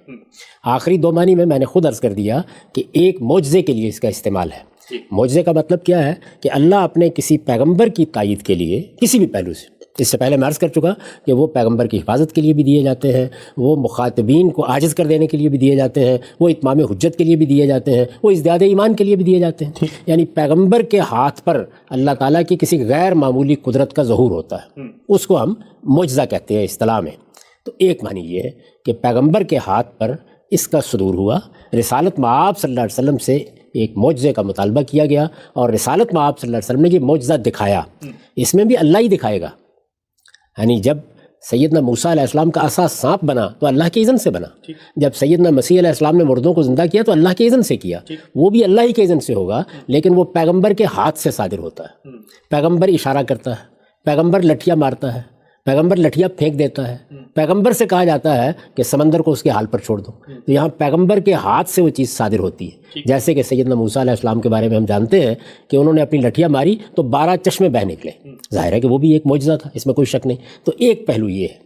آخری دو معنی میں نے خود عرض کر دیا کہ ایک معجزے کے لیے اس کا استعمال ہے. معجزے کا مطلب کیا ہے کہ اللہ اپنے کسی پیغمبر کی تائید کے لیے کسی بھی پہلو سے، اس سے پہلے میں عرض کر چکا کہ وہ پیغمبر کی حفاظت کے لیے بھی دیے جاتے ہیں، وہ مخاطبین کو عاجز کر دینے کے لیے بھی دیے جاتے ہیں، وہ اتمام حجت کے لیے بھی دیے جاتے ہیں، وہ ازدیاد ایمان کے لیے بھی دیے جاتے ہیں. یعنی پیغمبر کے ہاتھ پر اللہ تعالیٰ کی کسی غیر معمولی قدرت کا ظہور ہوتا ہے، اس کو ہم معجزہ کہتے ہیں اصطلاح میں. تو ایک معنی یہ ہے کہ پیغمبر کے ہاتھ پر اس کا صدور ہوا، رسالت مآب صلی اللہ علیہ وسلم سے ایک معجزے کا مطالبہ کیا گیا، اور رسالت مآب صلی اللہ علیہ وسلم نے یہ معجزہ دکھایا. اس میں بھی اللہ ہی دکھائے گا. یعنی جب سیدنا موسیٰ علیہ السلام کا عصا سانپ بنا تو اللہ کے اذن سے بنا. جب سیدنا مسیح علیہ السلام نے مردوں کو زندہ کیا تو اللہ کے اذن سے کیا. وہ بھی اللہ ہی کے اذن سے ہوگا، لیکن وہ پیغمبر کے ہاتھ سے صادر ہوتا ہے. پیغمبر اشارہ کرتا ہے، پیغمبر لٹھیاں مارتا ہے، پیغمبر لٹھیاں پھینک دیتا ہے، پیغمبر سے کہا جاتا ہے کہ سمندر کو اس کے حال پر چھوڑ دو. تو یہاں پیغمبر کے ہاتھ سے وہ چیز صادر ہوتی ہے. جیسے کہ سیدنا موسیٰ علیہ السلام کے بارے میں ہم جانتے ہیں کہ انہوں نے اپنی لٹھیاں ماری تو 12 چشمے بہہ نکلے. ظاہر ہے کہ وہ بھی ایک معجزہ تھا، اس میں کوئی شک نہیں. تو ایک پہلو یہ ہے.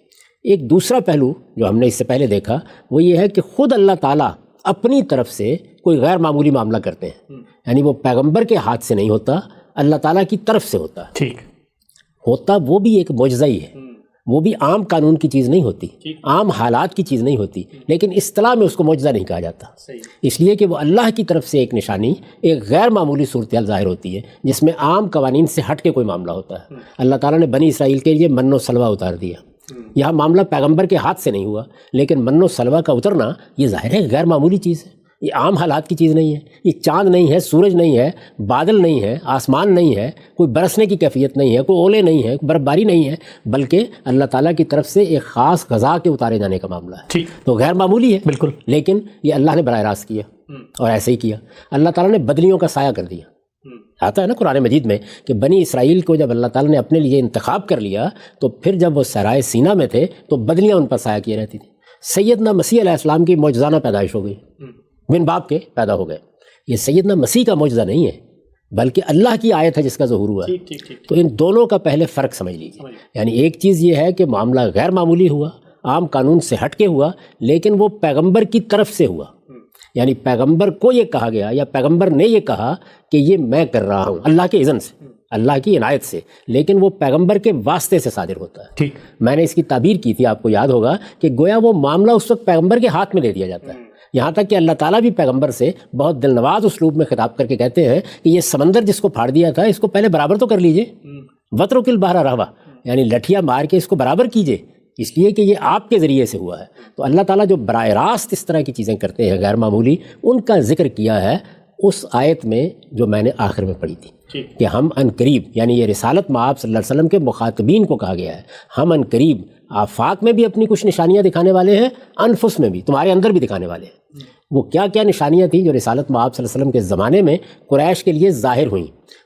ایک دوسرا پہلو جو ہم نے اس سے پہلے دیکھا وہ یہ ہے کہ خود اللہ تعالیٰ اپنی طرف سے کوئی غیر معمولی معاملہ کرتے ہیں. یعنی وہ پیغمبر کے ہاتھ سے نہیں ہوتا، اللہ تعالیٰ کی طرف سے ہوتا. ٹھیک ہوتا وہ بھی ایک معجزہ ہی ہے. وہ بھی عام قانون کی چیز نہیں ہوتی، عام حالات کی چیز نہیں ہوتی، لیکن اصطلاح میں اس کو معجزہ نہیں کہا جاتا. اس لیے کہ وہ اللہ کی طرف سے ایک نشانی، ایک غیر معمولی صورتحال ظاہر ہوتی ہے جس میں عام قوانین سے ہٹ کے کوئی معاملہ ہوتا ہے. اللہ تعالیٰ نے بنی اسرائیل کے لیے من و سلوہ اتار دیا. یہاں معاملہ پیغمبر کے ہاتھ سے نہیں ہوا، لیکن من و سلوہ کا اترنا یہ ظاہر ہے غیر معمولی چیز ہے. یہ عام حالات کی چیز نہیں ہے. یہ چاند نہیں ہے، سورج نہیں ہے، بادل نہیں ہے، آسمان نہیں ہے، کوئی برسنے کی کیفیت نہیں ہے، کوئی اولے نہیں ہے، کوئی برف باری نہیں ہے، بلکہ اللہ تعالیٰ کی طرف سے ایک خاص غذا کے اتارے جانے کا معاملہ ہے. تو غیر معمولی ہے بالکل، لیکن یہ اللہ نے براہ راست کیا اور ایسے ہی کیا. اللہ تعالیٰ نے بدلیوں کا سایہ کر دیا. آتا ہے نا قرآن مجید میں کہ بنی اسرائیل کو جب اللہ تعالیٰ نے اپنے لیے انتخاب کر لیا تو پھر جب وہ صحرائے سینا میں تھے تو بدلیاں ان پر سایہ کیے رہتی تھیں. سیدنا مسیح علیہ السلام کی معجزانہ پیدائش ہو گئی، بن باپ کے پیدا ہو گئے. یہ سیدنا مسیح کا معجزہ نہیں ہے بلکہ اللہ کی آیت ہے جس کا ظہور ہوا ہے. تو ان دونوں کا پہلے فرق سمجھ لیجیے. یعنی ایک چیز یہ ہے کہ معاملہ غیر معمولی ہوا، عام قانون سے ہٹ کے ہوا، لیکن وہ پیغمبر کی طرف سے ہوا. یعنی پیغمبر کو یہ کہا گیا یا پیغمبر نے یہ کہا کہ یہ میں کر رہا ہوں اللہ کے اذن سے، اللہ کی عنایت سے، لیکن وہ پیغمبر کے واسطے سے صادر ہوتا ہے. ٹھیک. میں نے اس کی تعبیر کی تھی، آپ کو یاد ہوگا کہ گویا وہ معاملہ اس وقت پیغمبر کے ہاتھ میں دے دیا جاتا ہے. یہاں تک کہ اللہ تعالیٰ بھی پیغمبر سے بہت دل نواز اسلوب میں خطاب کر کے کہتے ہیں کہ یہ سمندر جس کو پھاڑ دیا تھا اس کو پہلے برابر تو کر لیجئے. وَتْرُكِ الْبَحْرَ رَهْوًا، یعنی لٹھیا مار کے اس کو برابر کیجئے، اس لیے کہ یہ آپ کے ذریعے سے ہوا ہے. تو اللہ تعالیٰ جو براہ راست اس طرح کی چیزیں کرتے ہیں غیر معمولی، ان کا ذکر کیا ہے اس آیت میں جو میں نے آخر میں پڑھی تھی کہ ہم ان قریب، یعنی یہ رسالت مآب صلی اللہ علیہ وسلم کے مخاطبین کو کہا گیا ہے، ہم ان قریب آفاق میں بھی اپنی کچھ نشانیاں دکھانے والے ہیں، انفس میں بھی، تمہارے اندر بھی دکھانے والے ہیں. وہ کیا کیا نشانیاں تھیں جو رسالت مآب صلی اللہ علیہ وسلم کے زمانے میں قریش کے لیے ظاہر ہوئیں؟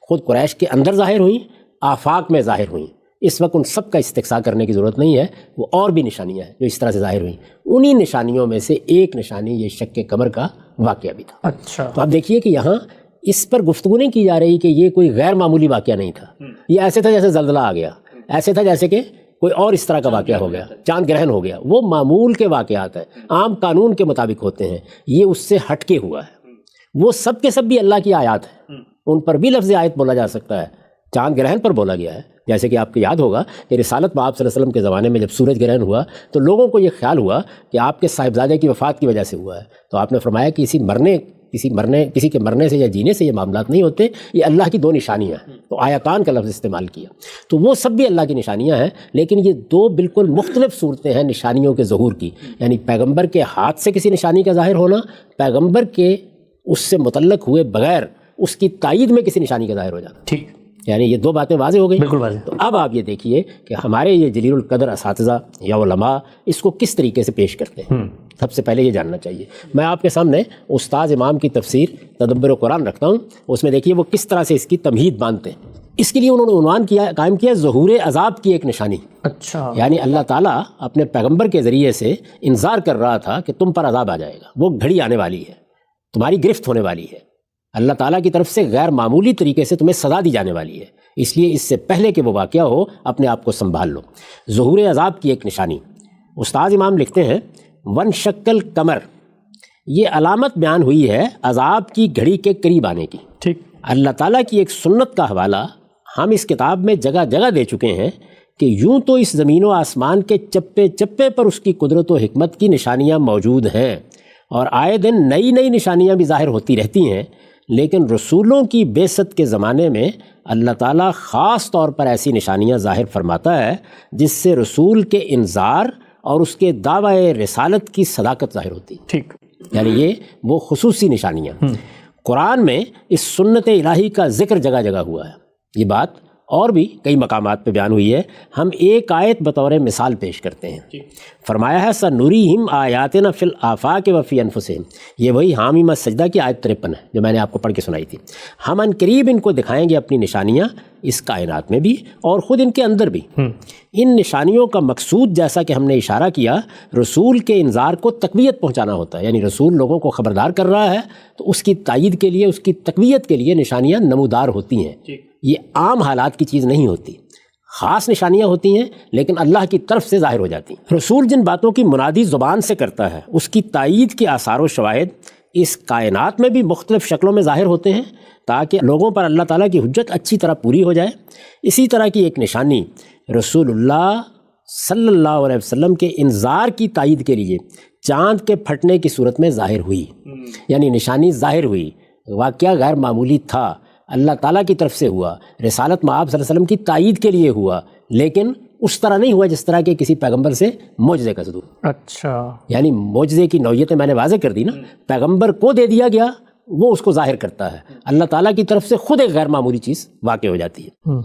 خود قریش کے اندر ظاہر ہوئیں، آفاق میں ظاہر ہوئیں. اس وقت ان سب کا استقصاء کرنے کی ضرورت نہیں ہے، وہ اور بھی نشانیاں ہیں جو اس طرح سے ظاہر ہوئیں. انہی نشانیوں میں سے ایک نشانی یہ شق قمر کا واقعہ بھی تھا. اچھا. تو آپ دیکھیے کہ یہاں اس پر گفتگو نہیں کی جا رہی کہ یہ کوئی غیر معمولی واقعہ نہیں تھا. یہ ایسے تھا جیسے زلزلہ آ گیا، ایسے تھا جیسے کہ کوئی اور اس طرح کا واقعہ ہو گیا، چاند گرہن ہو گیا. وہ معمول کے واقعات ہیں، عام قانون کے مطابق ہوتے ہیں. یہ اس سے ہٹ کے ہوا ہے. وہ سب کے سب بھی اللہ کی آیات ہیں، ان پر بھی لفظ آیت بولا جا سکتا ہے. چاند گرہن پر بولا گیا ہے، جیسے کہ آپ کو یاد ہوگا کہ رسالت مآب صلی اللہ علیہ وسلم کے زمانے میں جب سورج گرہن ہوا تو لوگوں کو یہ خیال ہوا کہ آپ کے صاحبزادے کی وفات کی وجہ سے ہوا ہے. تو آپ نے فرمایا کہ کسی کے مرنے سے یا جینے سے یہ معاملات نہیں ہوتے، یہ اللہ کی دو نشانیاں ہیں. تو آیاتان کا لفظ استعمال کیا. تو وہ سب بھی اللہ کی نشانیاں ہیں، لیکن یہ دو بالکل مختلف صورتیں ہیں نشانیوں کے ظہور کی. یعنی پیغمبر کے ہاتھ سے کسی نشانی کا ظاہر ہونا، پیغمبر کے اس سے متعلق ہوئے بغیر اس کی تائید میں کسی نشانی کا ظاہر ہو جانا. ٹھیک. یعنی یہ دو باتیں واضح ہو گئی. بالکل واضح. تو اب آپ یہ دیکھیے کہ ہمارے یہ جلیل القدر اساتذہ یا علماء اس کو کس طریقے سے پیش کرتے ہیں. سب سے پہلے یہ جاننا چاہیے. میں آپ کے سامنے استاد امام کی تفسیر تدبر قرآن رکھتا ہوں، اس میں دیکھیے وہ کس طرح سے اس کی تمہید باندھتے ہیں اس کے لیے انہوں نے عنوان قائم کیا ظہور عذاب کی ایک نشانی. اچھا. یعنی اللہ تعالیٰ اپنے پیغمبر کے ذریعے سے انذار کر رہا تھا کہ تم پر عذاب آ جائے گا، وہ گھڑی آنے والی ہے، تمہاری گرفت ہونے والی ہے، اللہ تعالیٰ کی طرف سے غیر معمولی طریقے سے تمہیں سزا دی جانے والی ہے، اس لیے اس سے پہلے کہ وہ واقعہ ہو اپنے آپ کو سنبھال لو. ظہور عذاب کی ایک نشانی. استاد امام لکھتے ہیں ون شکل قمر، یہ علامت بیان ہوئی ہے عذاب کی گھڑی کے قریب آنے کی. ٹھیک. اللہ تعالیٰ کی ایک سنت کا حوالہ ہم اس کتاب میں جگہ جگہ دے چکے ہیں کہ یوں تو اس زمین و آسمان کے چپے چپے پر اس کی قدرت و حکمت کی نشانیاں موجود ہیں اور آئے دن نئی نئی نشانیاں بھی ظاہر ہوتی رہتی ہیں، لیکن رسولوں کی بعثت کے زمانے میں اللہ تعالیٰ خاص طور پر ایسی نشانیاں ظاہر فرماتا ہے جس سے رسول کے انذار اور اس کے دعوی رسالت کی صداقت ظاہر ہوتی ہے. ٹھیک. یعنی یہ وہ خصوصی نشانیاں. قرآن میں اس سنت الہی کا ذکر جگہ جگہ ہوا ہے. یہ بات اور بھی کئی مقامات پہ بیان ہوئی ہے. ہم ایک آیت بطور مثال پیش کرتے ہیں. فرمایا ہے سنوریہم آیاتنا فی الآفاق و فی انفسہم. یہ وہی حامیم السجدہ کی آیت 53 ہے جو میں نے آپ کو پڑھ کے سنائی تھی. ہم ان قریب ان کو دکھائیں گے اپنی نشانیاں اس کائنات میں بھی اور خود ان کے اندر بھی. ان نشانیوں کا مقصود جیسا کہ ہم نے اشارہ کیا رسول کے انذار کو تقویت پہنچانا ہوتا ہے. یعنی رسول لوگوں کو خبردار کر رہا ہے تو اس کی تائید کے لیے، اس کی تقویت کے لیے نشانیاں نمودار ہوتی ہیں. یہ عام حالات کی چیز نہیں ہوتی، خاص نشانیاں ہوتی ہیں لیکن اللہ کی طرف سے ظاہر ہو جاتی ہیں. رسول جن باتوں کی منادی زبان سے کرتا ہے اس کی تائید کے آثار و شواہد اس کائنات میں بھی مختلف شکلوں میں ظاہر ہوتے ہیں تاکہ لوگوں پر اللہ تعالیٰ کی حجت اچھی طرح پوری ہو جائے. اسی طرح کی ایک نشانی رسول اللہ صلی اللہ علیہ وسلم کے انذار کی تائید کے لیے چاند کے پھٹنے کی صورت میں ظاہر ہوئی. یعنی نشانی ظاہر ہوئی، واقعہ غیر معمولی تھا، اللہ تعالیٰ کی طرف سے ہوا، رسالت مآب صلی اللہ علیہ وسلم کی تائید کے لیے ہوا، لیکن اس طرح نہیں ہوا جس طرح کے کسی پیغمبر سے معجزے کا صدور. اچھا. یعنی معجزے کی نوعیتیں میں نے واضح کر دی نا. پیغمبر کو دے دیا گیا، وہ اس کو ظاہر کرتا ہے، اللہ تعالیٰ کی طرف سے خود ایک غیر معمولی چیز واقع ہو جاتی ہے.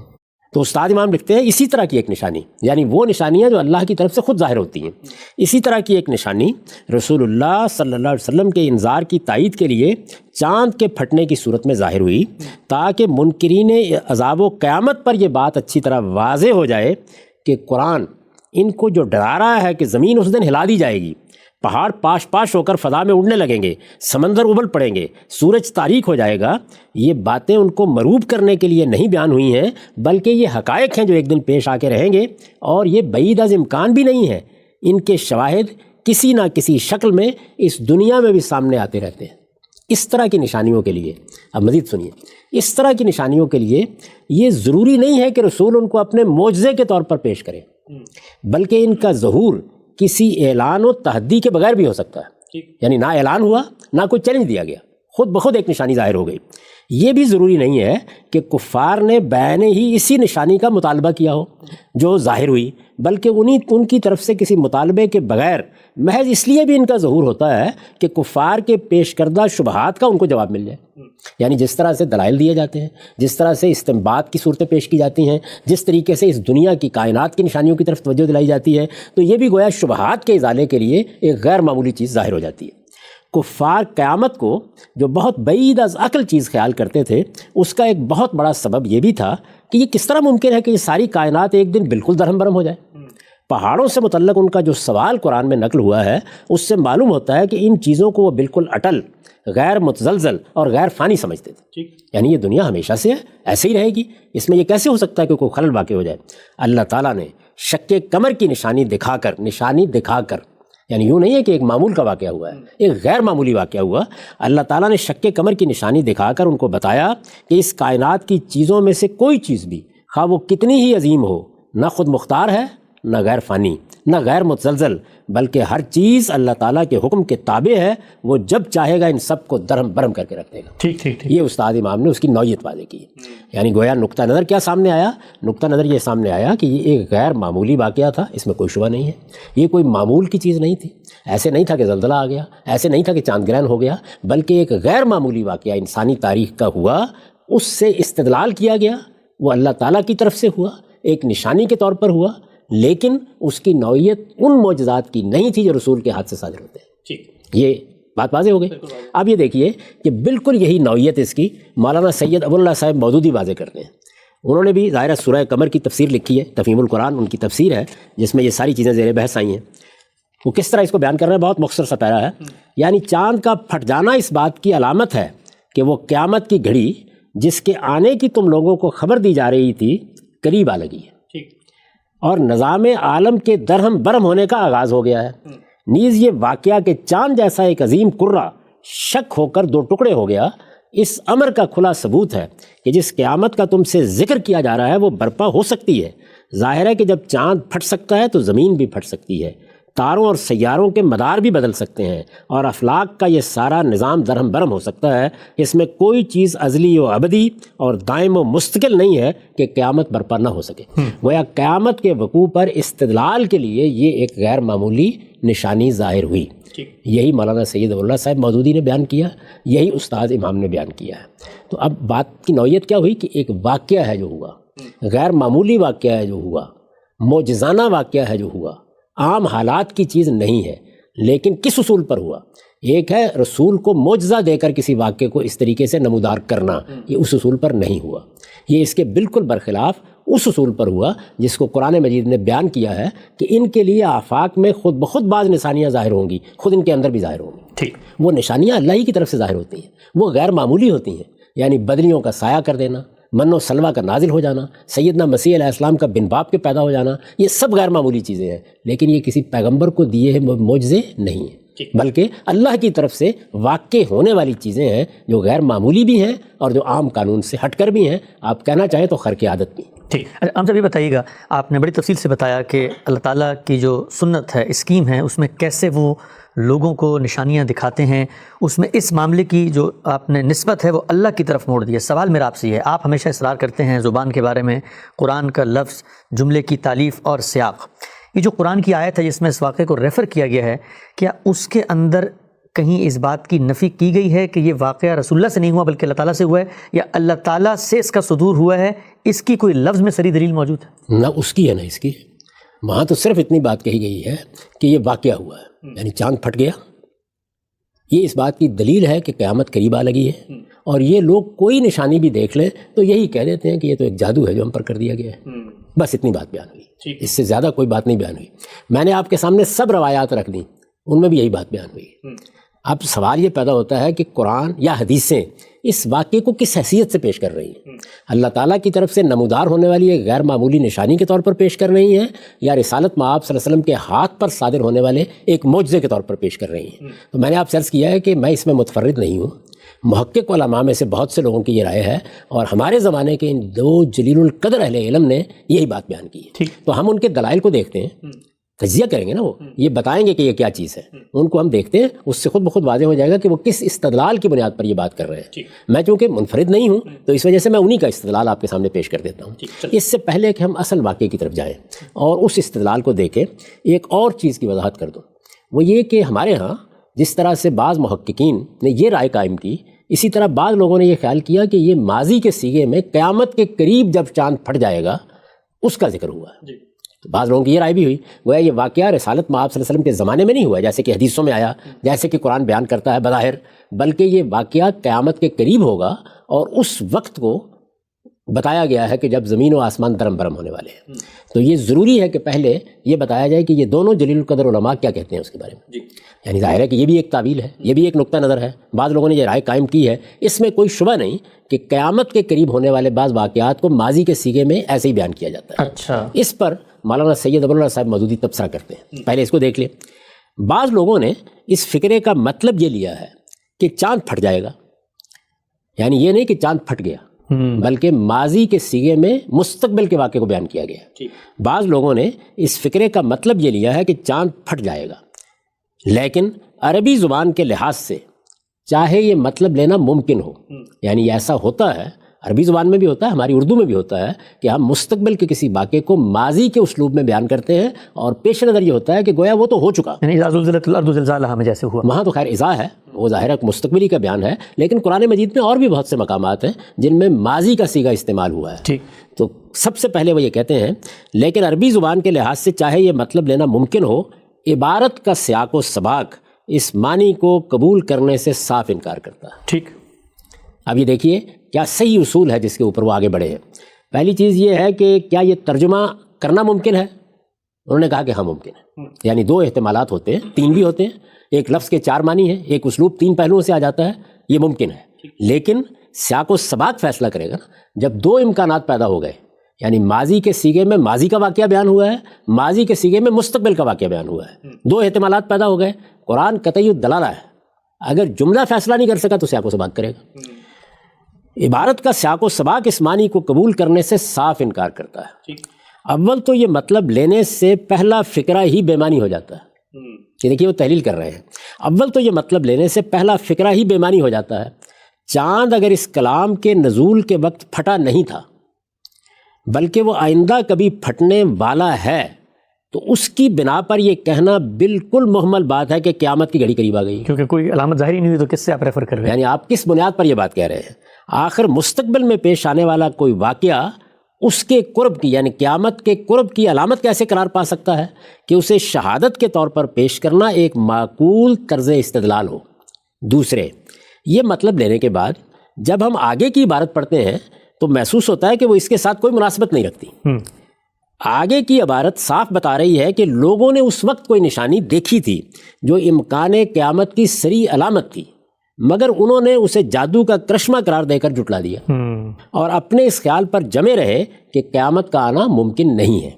تو استاد امام لکھتے ہیں اسی طرح کی ایک نشانی، یعنی وہ نشانیاں جو اللہ کی طرف سے خود ظاہر ہوتی ہیں، اسی طرح کی ایک نشانی رسول اللہ صلی اللہ علیہ وسلم کے انذار کی تائید کے لیے چاند کے پھٹنے کی صورت میں ظاہر ہوئی تاکہ منکرین عذاب و قیامت پر یہ بات اچھی طرح واضح ہو جائے کہ قرآن ان کو جو ڈرا رہا ہے کہ زمین اس دن ہلا دی جائے گی، پہاڑ پاش پاش ہو کر فضا میں اڑنے لگیں گے، سمندر ابل پڑیں گے، سورج تاریک ہو جائے گا، یہ باتیں ان کو مروب کرنے کے لیے نہیں بیان ہوئی ہیں بلکہ یہ حقائق ہیں جو ایک دن پیش آ کے رہیں گے اور یہ بعید از امکان بھی نہیں ہے. ان کے شواہد کسی نہ کسی شکل میں اس دنیا میں بھی سامنے آتے رہتے ہیں. اس طرح کی نشانیوں کے لیے اب مزید سنیے، اس طرح کی نشانیوں کے لیے یہ ضروری نہیں ہے کہ رسول ان کو اپنے معجزے کے طور پر پیش کریں، بلکہ ان کا ظہور کسی اعلان و تحدی کے بغیر بھی ہو سکتا ہے. یعنی نہ اعلان ہوا نہ کوئی چیلنج دیا گیا، خود بخود ایک نشانی ظاہر ہو گئی. یہ بھی ضروری نہیں ہے کہ کفار نے بعین ہی اسی نشانی کا مطالبہ کیا ہو جو ظاہر ہوئی، بلکہ ان کی طرف سے کسی مطالبے کے بغیر محض اس لیے بھی ان کا ظہور ہوتا ہے کہ کفار کے پیش کردہ شبہات کا ان کو جواب مل جائے. یعنی جس طرح سے دلائل دیے جاتے ہیں، جس طرح سے استنباط کی صورتیں پیش کی جاتی ہیں، جس طریقے سے اس دنیا کی کائنات کی نشانیوں کی طرف توجہ دلائی جاتی ہے، تو یہ بھی گویا شبہات کے ازالے کے لیے ایک غیر معمولی چیز ظاہر ہو جاتی ہے. کفار قیامت کو جو بہت بعید از عقل چیز خیال کرتے تھے، اس کا ایک بہت بڑا سبب یہ بھی تھا کہ یہ کس طرح ممکن ہے کہ یہ ساری کائنات ایک دن بالکل درہم برہم ہو جائے. پہاڑوں سے متعلق ان کا جو سوال قرآن میں نقل ہوا ہے اس سے معلوم ہوتا ہے کہ ان چیزوں کو وہ بالکل اٹل، غیر متزلزل اور غیر فانی سمجھتے تھے. یعنی یہ دنیا ہمیشہ سے ہے، ایسے ہی رہے گی، اس میں یہ کیسے ہو سکتا ہے کہ کوئی خلل واقع ہو جائے. اللہ تعالیٰ نے شق قمر کی نشانی دکھا کر یعنی یوں نہیں ہے کہ ایک معمول کا واقعہ ہوا ہے، ایک غیر معمولی واقعہ ہوا. اللہ تعالیٰ نے شق قمر کی نشانی دکھا کر ان کو بتایا کہ اس کائنات کی چیزوں میں سے کوئی چیز بھی خواہ وہ کتنی ہی عظیم ہو، نہ خود مختار ہے، نہ غیر فانی، نہ غیر متزلزل، بلکہ ہر چیز اللہ تعالیٰ کے حکم کے تابع ہے. وہ جب چاہے گا ان سب کو درہم برہم کر کے رکھ دے گا. ٹھیک. یہ استاد امام نے اس کی نوعیت واضح کی. یعنی گویا نقطہ نظر کیا سامنے آیا؟ نقطہ نظر یہ سامنے آیا کہ یہ ایک غیر معمولی واقعہ تھا، اس میں کوئی شبہ نہیں ہے. یہ کوئی معمول کی چیز نہیں تھی، ایسے نہیں تھا کہ زلزلہ آ گیا، ایسے نہیں تھا کہ چاند گرہن ہو گیا، بلکہ ایک غیر معمولی واقعہ انسانی تاریخ کا ہوا، اس سے استدلال کیا گیا، وہ اللہ تعالیٰ کی طرف سے ہوا، ایک نشانی کے طور پر ہوا، لیکن اس کی نوعیت ان معجزات کی نہیں تھی جو رسول کے ہاتھ سے صادر ہوتے ہیں. یہ بات واضح ہو گئی. اب یہ دیکھیے کہ بالکل یہی نوعیت اس کی مولانا سید ابو اللہ صاحب مودودی واضح کرتے ہیں. انہوں نے بھی ظاہر سورہ قمر کی تفسیر لکھی ہے، تفہیم القرآن ان کی تفسیر ہے جس میں یہ ساری چیزیں زیر بحث آئی ہیں. وہ کس طرح اس کو بیان کر رہے ہیں، بہت مختصر سا پیرا ہے. یعنی چاند کا پھٹ جانا اس بات کی علامت ہے کہ وہ قیامت کی گھڑی جس کے آنے کی تم لوگوں کو خبر دی جا رہی تھی قریب آ لگی ہے، اور نظام عالم کے درہم برہم ہونے کا آغاز ہو گیا ہے. نیز یہ واقعہ کہ چاند جیسا ایک عظیم کرہ شک ہو کر 2 ٹکڑے ہو گیا، اس امر کا کھلا ثبوت ہے کہ جس قیامت کا تم سے ذکر کیا جا رہا ہے وہ برپا ہو سکتی ہے. ظاہر ہے کہ جب چاند پھٹ سکتا ہے تو زمین بھی پھٹ سکتی ہے، تاروں اور سیاروں کے مدار بھی بدل سکتے ہیں، اور افلاک کا یہ سارا نظام درہم برہم ہو سکتا ہے. اس میں کوئی چیز ازلی و ابدی اور دائم و مستقل نہیں ہے کہ قیامت برپا نہ ہو سکے. گویا قیامت کے وقوع پر استدلال کے لیے یہ ایک غیر معمولی نشانی ظاہر ہوئی. یہی مولانا سید اللہ صاحب مودودی نے بیان کیا، یہی استاد امام نے بیان کیا ہے. تو اب بات کی نوعیت کیا ہوئی کہ ایک واقعہ ہے جو ہوا، غیر معمولی واقعہ ہے جو ہوا، معجزانہ واقعہ ہے جو ہوا، عام حالات کی چیز نہیں ہے، لیکن کس اصول پر ہوا؟ ایک ہے رسول کو معجزہ دے کر کسی واقعے کو اس طریقے سے نمودار کرنا، یہ اس اصول پر نہیں ہوا. یہ اس کے بالکل برخلاف اس اصول پر ہوا جس کو قرآن مجید نے بیان کیا ہے کہ ان کے لیے آفاق میں خود بخود بعض نشانیاں ظاہر ہوں گی، خود ان کے اندر بھی ظاہر ہوں گی. وہ نشانیاں اللہ ہی کی طرف سے ظاہر ہوتی ہیں، وہ غیر معمولی ہوتی ہیں. یعنی بدلیوں کا سایہ کر دینا، من و سلوہ کا نازل ہو جانا، سیدنا مسیح علیہ السلام کا بن باپ کے پیدا ہو جانا، یہ سب غیر معمولی چیزیں ہیں. لیکن یہ کسی پیغمبر کو دیے ہیں معجزے نہیں ہیں، بلکہ اللہ کی طرف سے واقع ہونے والی چیزیں ہیں جو غیر معمولی بھی ہیں اور جو عام قانون سے ہٹ کر بھی ہیں، آپ کہنا چاہیں تو خرق عادت بھی. ٹھیک. ہم سب یہ بتائیے گا، آپ نے بڑی تفصیل سے بتایا کہ اللہ تعالیٰ کی جو سنت ہے، اسکیم ہے، اس میں کیسے وہ لوگوں کو نشانیاں دکھاتے ہیں. اس میں اس معاملے کی جو آپ نے نسبت ہے وہ اللہ کی طرف موڑ دی ہے. سوال میرا آپ سے یہ ہے، آپ ہمیشہ اصرار کرتے ہیں زبان کے بارے میں، قرآن کا لفظ، جملے کی تالیف اور سیاق. یہ جو قرآن کی آیت ہے جس میں اس واقعے کو ریفر کیا گیا ہے، کیا اس کے اندر کہیں اس بات کی نفی کی گئی ہے کہ یہ واقعہ رسول اللہ سے نہیں ہوا بلکہ اللہ تعالیٰ سے ہوا ہے، یا اللہ تعالیٰ سے اس کا صدور ہوا ہے؟ اس کی کوئی لفظ میں صریح دلیل موجود ہے؟ نہ اس کی ہے نہ اس کی. وہاں تو صرف اتنی بات کہی گئی ہے کہ یہ واقعہ ہوا ہے، یعنی چاند پھٹ گیا. یہ اس بات کی دلیل ہے کہ قیامت قریب آ لگی ہے، اور یہ لوگ کوئی نشانی بھی دیکھ لیں تو یہی کہہ دیتے ہیں کہ یہ تو ایک جادو ہے جو ہم پر کر دیا گیا ہے. بس اتنی بات بیان ہوئی، اس سے زیادہ کوئی بات نہیں بیان ہوئی. میں نے آپ کے سامنے سب روایات رکھ دیں، ان میں بھی یہی بات بیان ہوئی. اب سوال یہ پیدا ہوتا ہے کہ قرآن یا حدیثیں اس واقعے کو کس حیثیت سے پیش کر رہی ہیں؟ اللہ تعالیٰ کی طرف سے نمودار ہونے والی ایک غیر معمولی نشانی کے طور پر پیش کر رہی ہیں، یا رسالت مآب صلی اللہ علیہ وسلم کے ہاتھ پر صادر ہونے والے ایک معجزے کے طور پر پیش کر رہی ہیں؟ تو میں نے آپ سے عرض کیا ہے کہ میں اس میں متفرد نہیں ہوں. محقق علماء میں سے بہت سے لوگوں کی یہ رائے ہے، اور ہمارے زمانے کے ان 2 جلیل القدر اہل علم نے یہی بات بیان کی ہے. تو ہم ان کے دلائل کو دیکھتے ہیں، تجزیہ کریں گے نا، وہ یہ بتائیں گے کہ یہ کیا چیز ہے، ان کو ہم دیکھتے ہیں، اس سے خود بخود واضح ہو جائے گا کہ وہ کس استدلال کی بنیاد پر یہ بات کر رہے ہیں. میں چونکہ منفرد نہیں ہوں تو اس وجہ سے میں انہی کا استدلال آپ کے سامنے پیش کر دیتا ہوں. اس سے پہلے کہ ہم اصل واقعے کی طرف جائیں اور اس استدلال کو دیکھیں، ایک اور چیز کی وضاحت کر دوں. وہ یہ کہ ہمارے ہاں جس طرح سے بعض محققین نے یہ رائے قائم کی، اسی طرح بعض لوگوں نے یہ خیال کیا کہ یہ ماضی کے سیغے میں قیامت کے قریب جب چاند پھٹ جائے گا اس کا ذکر ہوا ہے. تو بعض لوگوں کی یہ رائے بھی ہوئی، گویا یہ واقعہ رسالت مآب صلی اللہ علیہ وسلم کے زمانے میں نہیں ہوا جیسے کہ حدیثوں میں آیا، جیسے کہ قرآن بیان کرتا ہے بظاہر، بلکہ یہ واقعہ قیامت کے قریب ہوگا، اور اس وقت کو بتایا گیا ہے کہ جب زمین و آسمان درم برم ہونے والے ہیں. تو یہ ضروری ہے کہ پہلے یہ بتایا جائے کہ یہ دونوں جلیل القدر علماء کیا کہتے ہیں اس کے بارے میں. یعنی ظاہر ہے کہ یہ بھی ایک تعویل ہے، یہ بھی ایک نقطہ نظر ہے. بعض لوگوں نے یہ رائے قائم کی ہے، اس میں کوئی شبہ نہیں کہ قیامت کے قریب ہونے والے بعض واقعات کو ماضی کے سیغے میں ایسے ہی بیان کیا جاتا ہے. اچھا، اس پر مولانا سید اللہ صاحب مودودی تبصرہ کرتے ہیں. پہلے اس کو دیکھ لیں. بعض لوگوں نے اس فکرے کا مطلب یہ لیا ہے کہ چاند پھٹ جائے گا، یعنی یہ نہیں کہ چاند پھٹ گیا، بلکہ ماضی کے سیغے میں مستقبل کے واقعے کو بیان کیا گیا. بعض لوگوں نے اس فکرے کا مطلب یہ لیا ہے کہ چاند پھٹ جائے گا، لیکن عربی زبان کے لحاظ سے چاہے یہ مطلب لینا ممکن ہو، یعنی ایسا ہوتا ہے، عربی زبان میں بھی ہوتا ہے، ہماری اردو میں بھی ہوتا ہے کہ ہم مستقبل کے کسی واقعے کو ماضی کے اسلوب میں بیان کرتے ہیں، اور پیش نظر یہ ہوتا ہے کہ گویا وہ تو ہو چکا، یعنی اذا زلزلت الارض زلزالها میں جیسے ہوا. وہاں تو خیر اذا ہے، وہ ظاہر ہے مستقبلی کا بیان ہے، لیکن قرآن مجید میں اور بھی بہت سے مقامات ہیں جن میں ماضی کا صیغہ استعمال ہوا ہے. تو سب سے پہلے وہ یہ کہتے ہیں لیکن عربی زبان کے لحاظ سے چاہے یہ مطلب لینا ممکن ہو، عبارت کا سیاق و سباق اس معنی کو قبول کرنے سے صاف انکار کرتا ہے. ٹھیک. اب یہ دیکھیے کیا صحیح اصول ہے جس کے اوپر وہ آگے بڑھے ہیں. پہلی چیز یہ ہے کہ کیا یہ ترجمہ کرنا ممکن ہے؟ انہوں نے کہا کہ ہاں ممکن ہے. یعنی دو احتمالات ہوتے ہیں، تین بھی ہوتے ہیں، ایک لفظ کے چار معنی ہیں، ایک اسلوب تین پہلوؤں سے آ جاتا ہے، یہ ممکن ہے. لیکن سیاق و سباق فیصلہ کرے گا نا. جب دو امکانات پیدا ہو گئے، یعنی ماضی کے سیغے میں ماضی کا واقعہ بیان ہوا ہے، ماضی کے سیغے میں مستقبل کا واقعہ بیان ہوا ہے، دو احتمالات پیدا ہو گئے، قرآن قطعی الدلالہ ہے. اگر جملہ فیصلہ نہیں کر سکا تو سیاق و سباق کرے گا. عبارت کا سیاق و سباق اس معنی کو قبول کرنے سے صاف انکار کرتا ہے. اول تو یہ مطلب لینے سے پہلا فکرہ ہی بے معنی ہو جاتا ہے. کہ دیکھیے وہ تحلیل کر رہے ہیں. اول تو یہ مطلب لینے سے پہلا فکرہ ہی بے معنی ہو جاتا ہے. چاند اگر اس کلام کے نزول کے وقت پھٹا نہیں تھا بلکہ وہ آئندہ کبھی پھٹنے والا ہے تو اس کی بنا پر یہ کہنا بالکل محمل بات ہے کہ قیامت کی گھڑی قریب آ گئی. کیونکہ کوئی علامت ظاہر ہی نہیں ہوئی تو کس سے آپ ریفر کر رہے ہیں؟ یعنی آپ کس بنیاد پر یہ بات کہہ رہے ہیں؟ آخر مستقبل میں پیش آنے والا کوئی واقعہ اس کے قرب کی یعنی قیامت کے قرب کی علامت کیسے قرار پا سکتا ہے کہ اسے شہادت کے طور پر پیش کرنا ایک معقول طرز استدلال ہو. دوسرے، یہ مطلب لینے کے بعد جب ہم آگے کی عبارت پڑھتے ہیں تو محسوس ہوتا ہے کہ وہ اس کے ساتھ کوئی مناسبت نہیں رکھتی. آگے کی عبارت صاف بتا رہی ہے کہ لوگوں نے اس وقت کوئی نشانی دیکھی تھی جو امکان قیامت کی صریح علامت تھی، مگر انہوں نے اسے جادو کا کرشمہ قرار دے کر جھٹلا دیا اور اپنے اس خیال پر جمے رہے کہ قیامت کا آنا ممکن نہیں ہے.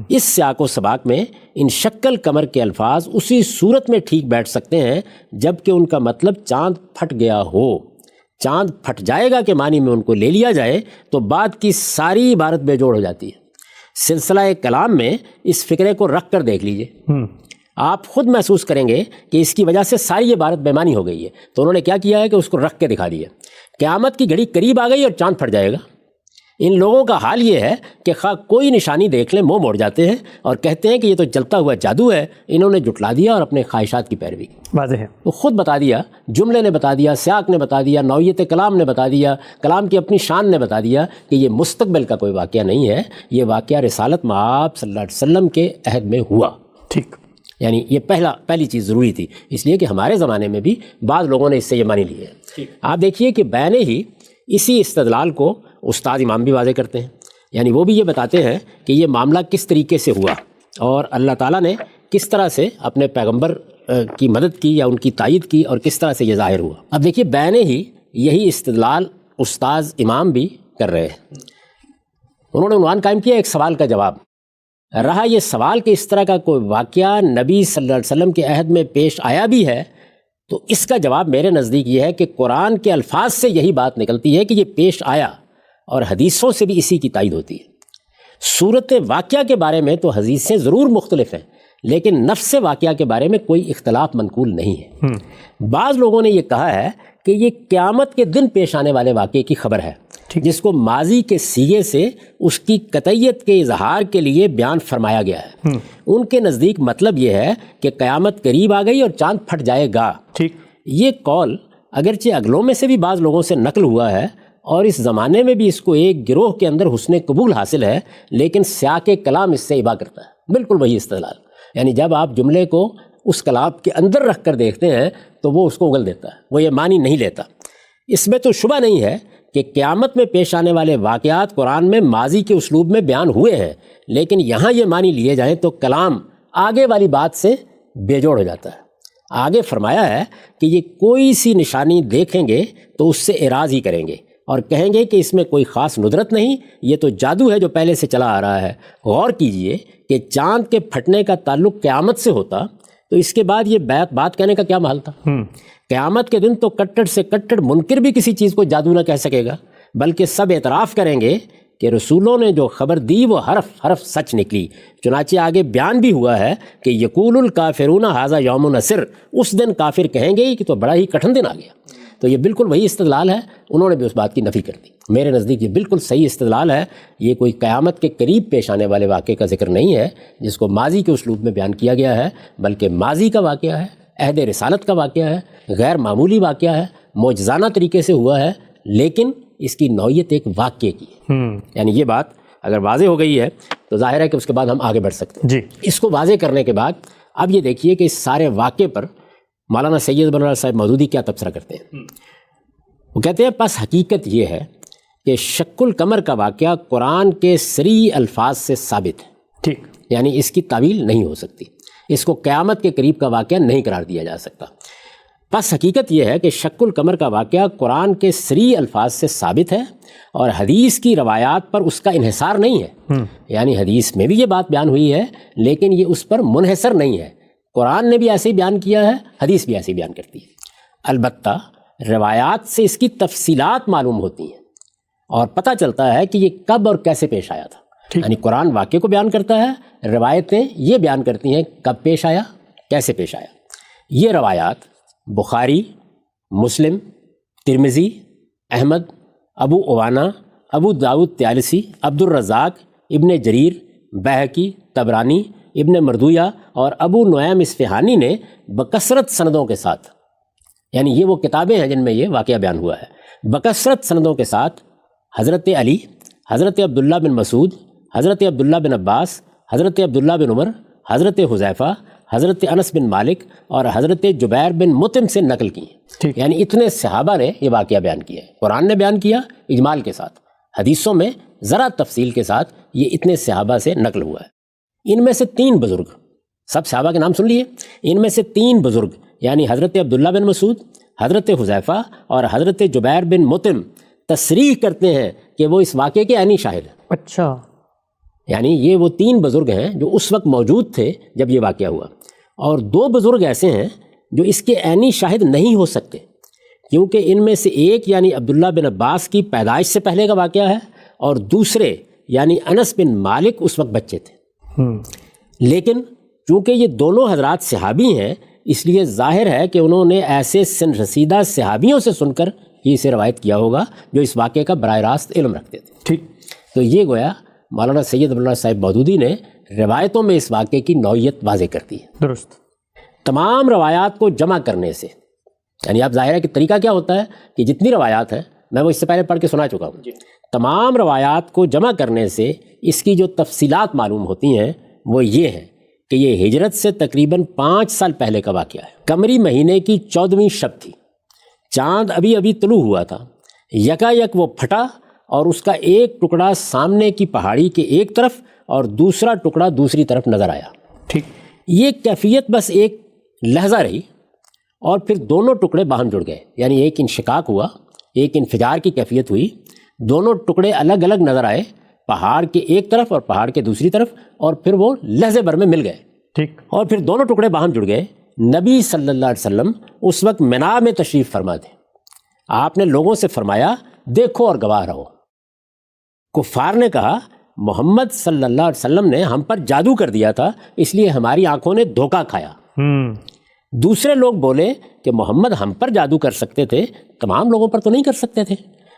اس سیاق و سباق میں ان شکل قمر کے الفاظ اسی صورت میں ٹھیک بیٹھ سکتے ہیں جب کہ ان کا مطلب چاند پھٹ گیا ہو. چاند پھٹ جائے گا کہ معنی میں ان کو لے لیا جائے تو بات کی ساری عبارت بے جوڑ ہو جاتی ہے. سلسلہ کلام میں اس فکرے کو رکھ کر دیکھ لیجئے، آپ خود محسوس کریں گے کہ اس کی وجہ سے ساری عبارت بے معنی ہو گئی ہے. تو انہوں نے کیا کیا ہے کہ اس کو رکھ کے دکھا دیا. قیامت کی گھڑی قریب آ گئی اور چاند پھٹ جائے گا. ان لوگوں کا حال یہ ہے کہ خواہ کوئی نشانی دیکھ لیں منہ موڑ جاتے ہیں اور کہتے ہیں کہ یہ تو جلتا ہوا جادو ہے. انہوں نے جھٹلا دیا اور اپنے خواہشات کی پیروی کی. واضح ہے. وہ خود بتا دیا، جملے نے بتا دیا، سیاق نے بتا دیا، نوعیت کلام نے بتا دیا، کلام کی اپنی شان نے بتا دیا کہ یہ مستقبل کا کوئی واقعہ نہیں ہے، یہ واقعہ رسالت مآب صلی اللہ علیہ وسلم کے عہد میں ہوا. ٹھیک. یعنی یہ پہلی چیز ضروری تھی، اس لیے کہ ہمارے زمانے میں بھی بعض لوگوں نے اس سے یہ مانی لی ہے. آپ دیکھیے کہ بیان ہی اسی استدلال کو استاد امام بھی واضح کرتے ہیں. یعنی وہ بھی یہ بتاتے ہیں کہ یہ معاملہ کس طریقے سے ہوا اور اللہ تعالیٰ نے کس طرح سے اپنے پیغمبر کی مدد کی یا ان کی تائید کی اور کس طرح سے یہ ظاہر ہوا. اب دیکھیے بیان ہی یہی استدلال استاد امام بھی کر رہے ہیں. انہوں نے عنوان قائم کیا ایک سوال کا جواب. رہا یہ سوال کہ اس طرح کا کوئی واقعہ نبی صلی اللہ علیہ وسلم کے عہد میں پیش آیا بھی ہے تو اس کا جواب میرے نزدیک یہ ہے کہ قرآن کے الفاظ سے یہی بات نکلتی ہے کہ یہ پیش آیا اور حدیثوں سے بھی اسی کی تائید ہوتی ہے. صورت واقعہ کے بارے میں تو حدیثیں ضرور مختلف ہیں لیکن نفس واقعہ کے بارے میں کوئی اختلاف منقول نہیں ہے. بعض لوگوں نے یہ کہا ہے کہ یہ قیامت کے دن پیش آنے والے واقعے کی خبر ہے جس کو ماضی کے سیغے سے اس کی قطعیت کے اظہار کے لیے بیان فرمایا گیا ہے. ان کے نزدیک مطلب یہ ہے کہ قیامت قریب آ گئی اور چاند پھٹ جائے گا. ٹھیک. یہ قول اگرچہ اگلوں میں سے بھی بعض لوگوں سے نقل ہوا ہے اور اس زمانے میں بھی اس کو ایک گروہ کے اندر حسن قبول حاصل ہے، لیکن سیاق کلام اس سے ابا کرتا ہے. بالکل وہی استدلال. یعنی جب آپ جملے کو اس کلام کے اندر رکھ کر دیکھتے ہیں تو وہ اس کو اگل دیتا ہے، وہ یہ معنی نہیں لیتا. اس میں تو شبہ نہیں ہے کہ قیامت میں پیش آنے والے واقعات قرآن میں ماضی کے اسلوب میں بیان ہوئے ہیں، لیکن یہاں یہ معنی لیے جائیں تو کلام آگے والی بات سے بے جوڑ ہو جاتا ہے. آگے فرمایا ہے کہ یہ کوئی سی نشانی دیکھیں گے تو اس سے اعراض ہی کریں گے اور کہیں گے کہ اس میں کوئی خاص ندرت نہیں، یہ تو جادو ہے جو پہلے سے چلا آ رہا ہے. غور کیجئے کہ چاند کے پھٹنے کا تعلق قیامت سے ہوتا تو اس کے بعد یہ بات کہنے کا کیا محل تھا؟ قیامت کے دن تو کٹڑ سے کٹڑ منکر بھی کسی چیز کو جادو نہ کہہ سکے گا، بلکہ سب اعتراف کریں گے کہ رسولوں نے جو خبر دی وہ حرف سچ نکلی. چنانچہ آگے بیان بھی ہوا ہے کہ یقول الکافرون ھذا یوم نصر، اس دن کافر کہیں گے کہ تو بڑا ہی کٹھن دن آ گیا. تو یہ بالکل وہی استدلال ہے، انہوں نے بھی اس بات کی نفی کر دی. میرے نزدیک یہ بالکل صحیح استدلال ہے. یہ کوئی قیامت کے قریب پیش آنے والے واقعے کا ذکر نہیں ہے جس کو ماضی کے اسلوب میں بیان کیا گیا ہے، بلکہ ماضی کا واقعہ ہے، عہد رسالت کا واقعہ ہے، غیر معمولی واقعہ ہے، معجزانہ طریقے سے ہوا ہے، لیکن اس کی نوعیت ایک واقعے کی ہے. یعنی یہ بات اگر واضح ہو گئی ہے تو ظاہر ہے کہ اس کے بعد ہم آگے بڑھ سکتے ہیں. جی. اس کو واضح کرنے کے بعد اب یہ دیکھیے کہ اس سارے واقعے پر مولانا سید بن صاحب مودودی کیا تبصرہ کرتے ہیں. وہ کہتے ہیں پس حقیقت یہ ہے کہ شق القمر کا واقعہ قرآن کے صریح الفاظ سے ثابت ہے، ٹھیک، یعنی اس کی تعویل نہیں ہو سکتی، اس کو قیامت کے قریب کا واقعہ نہیں قرار دیا جا سکتا۔ بس حقیقت یہ ہے کہ شق القمر کا واقعہ قرآن کے صریح الفاظ سے ثابت ہے اور حدیث کی روایات پر اس کا انحصار نہیں ہے، یعنی حدیث میں بھی یہ بات بیان ہوئی ہے لیکن یہ اس پر منحصر نہیں ہے، قرآن نے بھی ایسے ہی بیان کیا ہے، حدیث بھی ایسے ہی بیان کرتی ہے۔ البتہ روایات سے اس کی تفصیلات معلوم ہوتی ہیں اور پتہ چلتا ہے کہ یہ کب اور کیسے پیش آیا تھا، یعنی قرآن واقعے کو بیان کرتا ہے، روایتیں یہ بیان کرتی ہیں کب پیش آیا، کیسے پیش آیا۔ یہ روایات بخاری، مسلم، ترمذی، احمد، ابو عوانہ، ابو داؤد طیالسی، عبد الرزاق، ابن جریر، بیہقی، طبرانی، ابن مردویہ اور ابو نعیم اصفہانی نے بکثرت سندوں کے ساتھ، یعنی یہ وہ کتابیں ہیں جن میں یہ واقعہ بیان ہوا ہے، بکثرت سندوں کے ساتھ حضرت علی، حضرت عبداللہ بن مسعود، حضرت عبداللہ بن عباس، حضرت عبداللہ بن عمر، حضرت حذیفہ، حضرت انس بن مالک اور حضرت جبیر بن مطعم سے نقل کی، یعنی اتنے صحابہ نے یہ واقعہ بیان کیا ہے۔ قرآن نے بیان کیا اجمال کے ساتھ، حدیثوں میں ذرا تفصیل کے ساتھ یہ اتنے صحابہ سے نقل ہوا ہے۔ ان میں سے 3 بزرگ، سب صحابہ کے نام سن لیے، ان میں سے 3 بزرگ یعنی حضرت عبداللہ بن مسعود، حضرت حذیفہ اور حضرت جبیر بن مطعم تصریح کرتے ہیں کہ وہ اس واقعے کے عینی شاہد ہیں۔ اچھا، یعنی یہ وہ 3 بزرگ ہیں جو اس وقت موجود تھے جب یہ واقعہ ہوا، اور 2 بزرگ ایسے ہیں جو اس کے عینی شاہد نہیں ہو سکتے، کیونکہ ان میں سے ایک یعنی عبداللہ بن عباس کی پیدائش سے پہلے کا واقعہ ہے اور دوسرے یعنی انس بن مالک اس وقت بچے تھے۔ لیکن چونکہ یہ دونوں حضرات صحابی ہیں اس لیے ظاہر ہے کہ انہوں نے ایسے سن رسیدہ صحابیوں سے سن کر یہ اسے روایت کیا ہوگا جو اس واقعے کا براہ راست علم رکھتے تھے۔ ٹھیک، تو یہ گویا مولانا سید عبداللہ صاحب مودودی نے روایتوں میں اس واقعے کی نوعیت واضح کر دی ہے۔ درست۔ تمام روایات کو جمع کرنے سے، یعنی آپ ظاہر ہے کہ طریقہ کیا ہوتا ہے کہ جتنی روایات ہیں میں وہ اس سے پہلے پڑھ کے سنا چکا ہوں، تمام روایات کو جمع کرنے سے اس کی جو تفصیلات معلوم ہوتی ہیں وہ یہ ہے کہ یہ ہجرت سے تقریباً 5 سال پہلے کا واقعہ ہے۔ قمری مہینے کی 14ویں شب تھی، چاند ابھی ابھی طلوع ہوا تھا، یکایک وہ پھٹا اور اس کا ایک ٹکڑا سامنے کی پہاڑی کے ایک طرف اور دوسرا ٹکڑا دوسری طرف نظر آیا۔ ٹھیک، یہ کیفیت بس ایک لحظہ رہی اور پھر دونوں ٹکڑے باہم جڑ گئے، یعنی ایک انشقاق ہوا، ایک انفجار کی کیفیت ہوئی، دونوں ٹکڑے الگ الگ نظر آئے، پہاڑ کے ایک طرف اور پہاڑ کے دوسری طرف، اور پھر وہ لحظے بھر میں مل گئے۔ ٹھیک، اور پھر دونوں ٹکڑے باہم جڑ گئے۔ نبی صلی اللہ علیہ وسلم اس وقت منا میں تشریف فرما تھے۔ آپ نے لوگوں سے فرمایا دیکھو اور گواہ رہو۔ کفار نے کہا محمد صلی اللہ علیہ وسلم نے ہم پر جادو کر دیا تھا، اس لیے ہماری آنکھوں نے دھوکہ کھایا۔ دوسرے لوگ بولے کہ محمد ہم پر جادو کر سکتے تھے، تمام لوگوں پر تو نہیں کر سکتے تھے،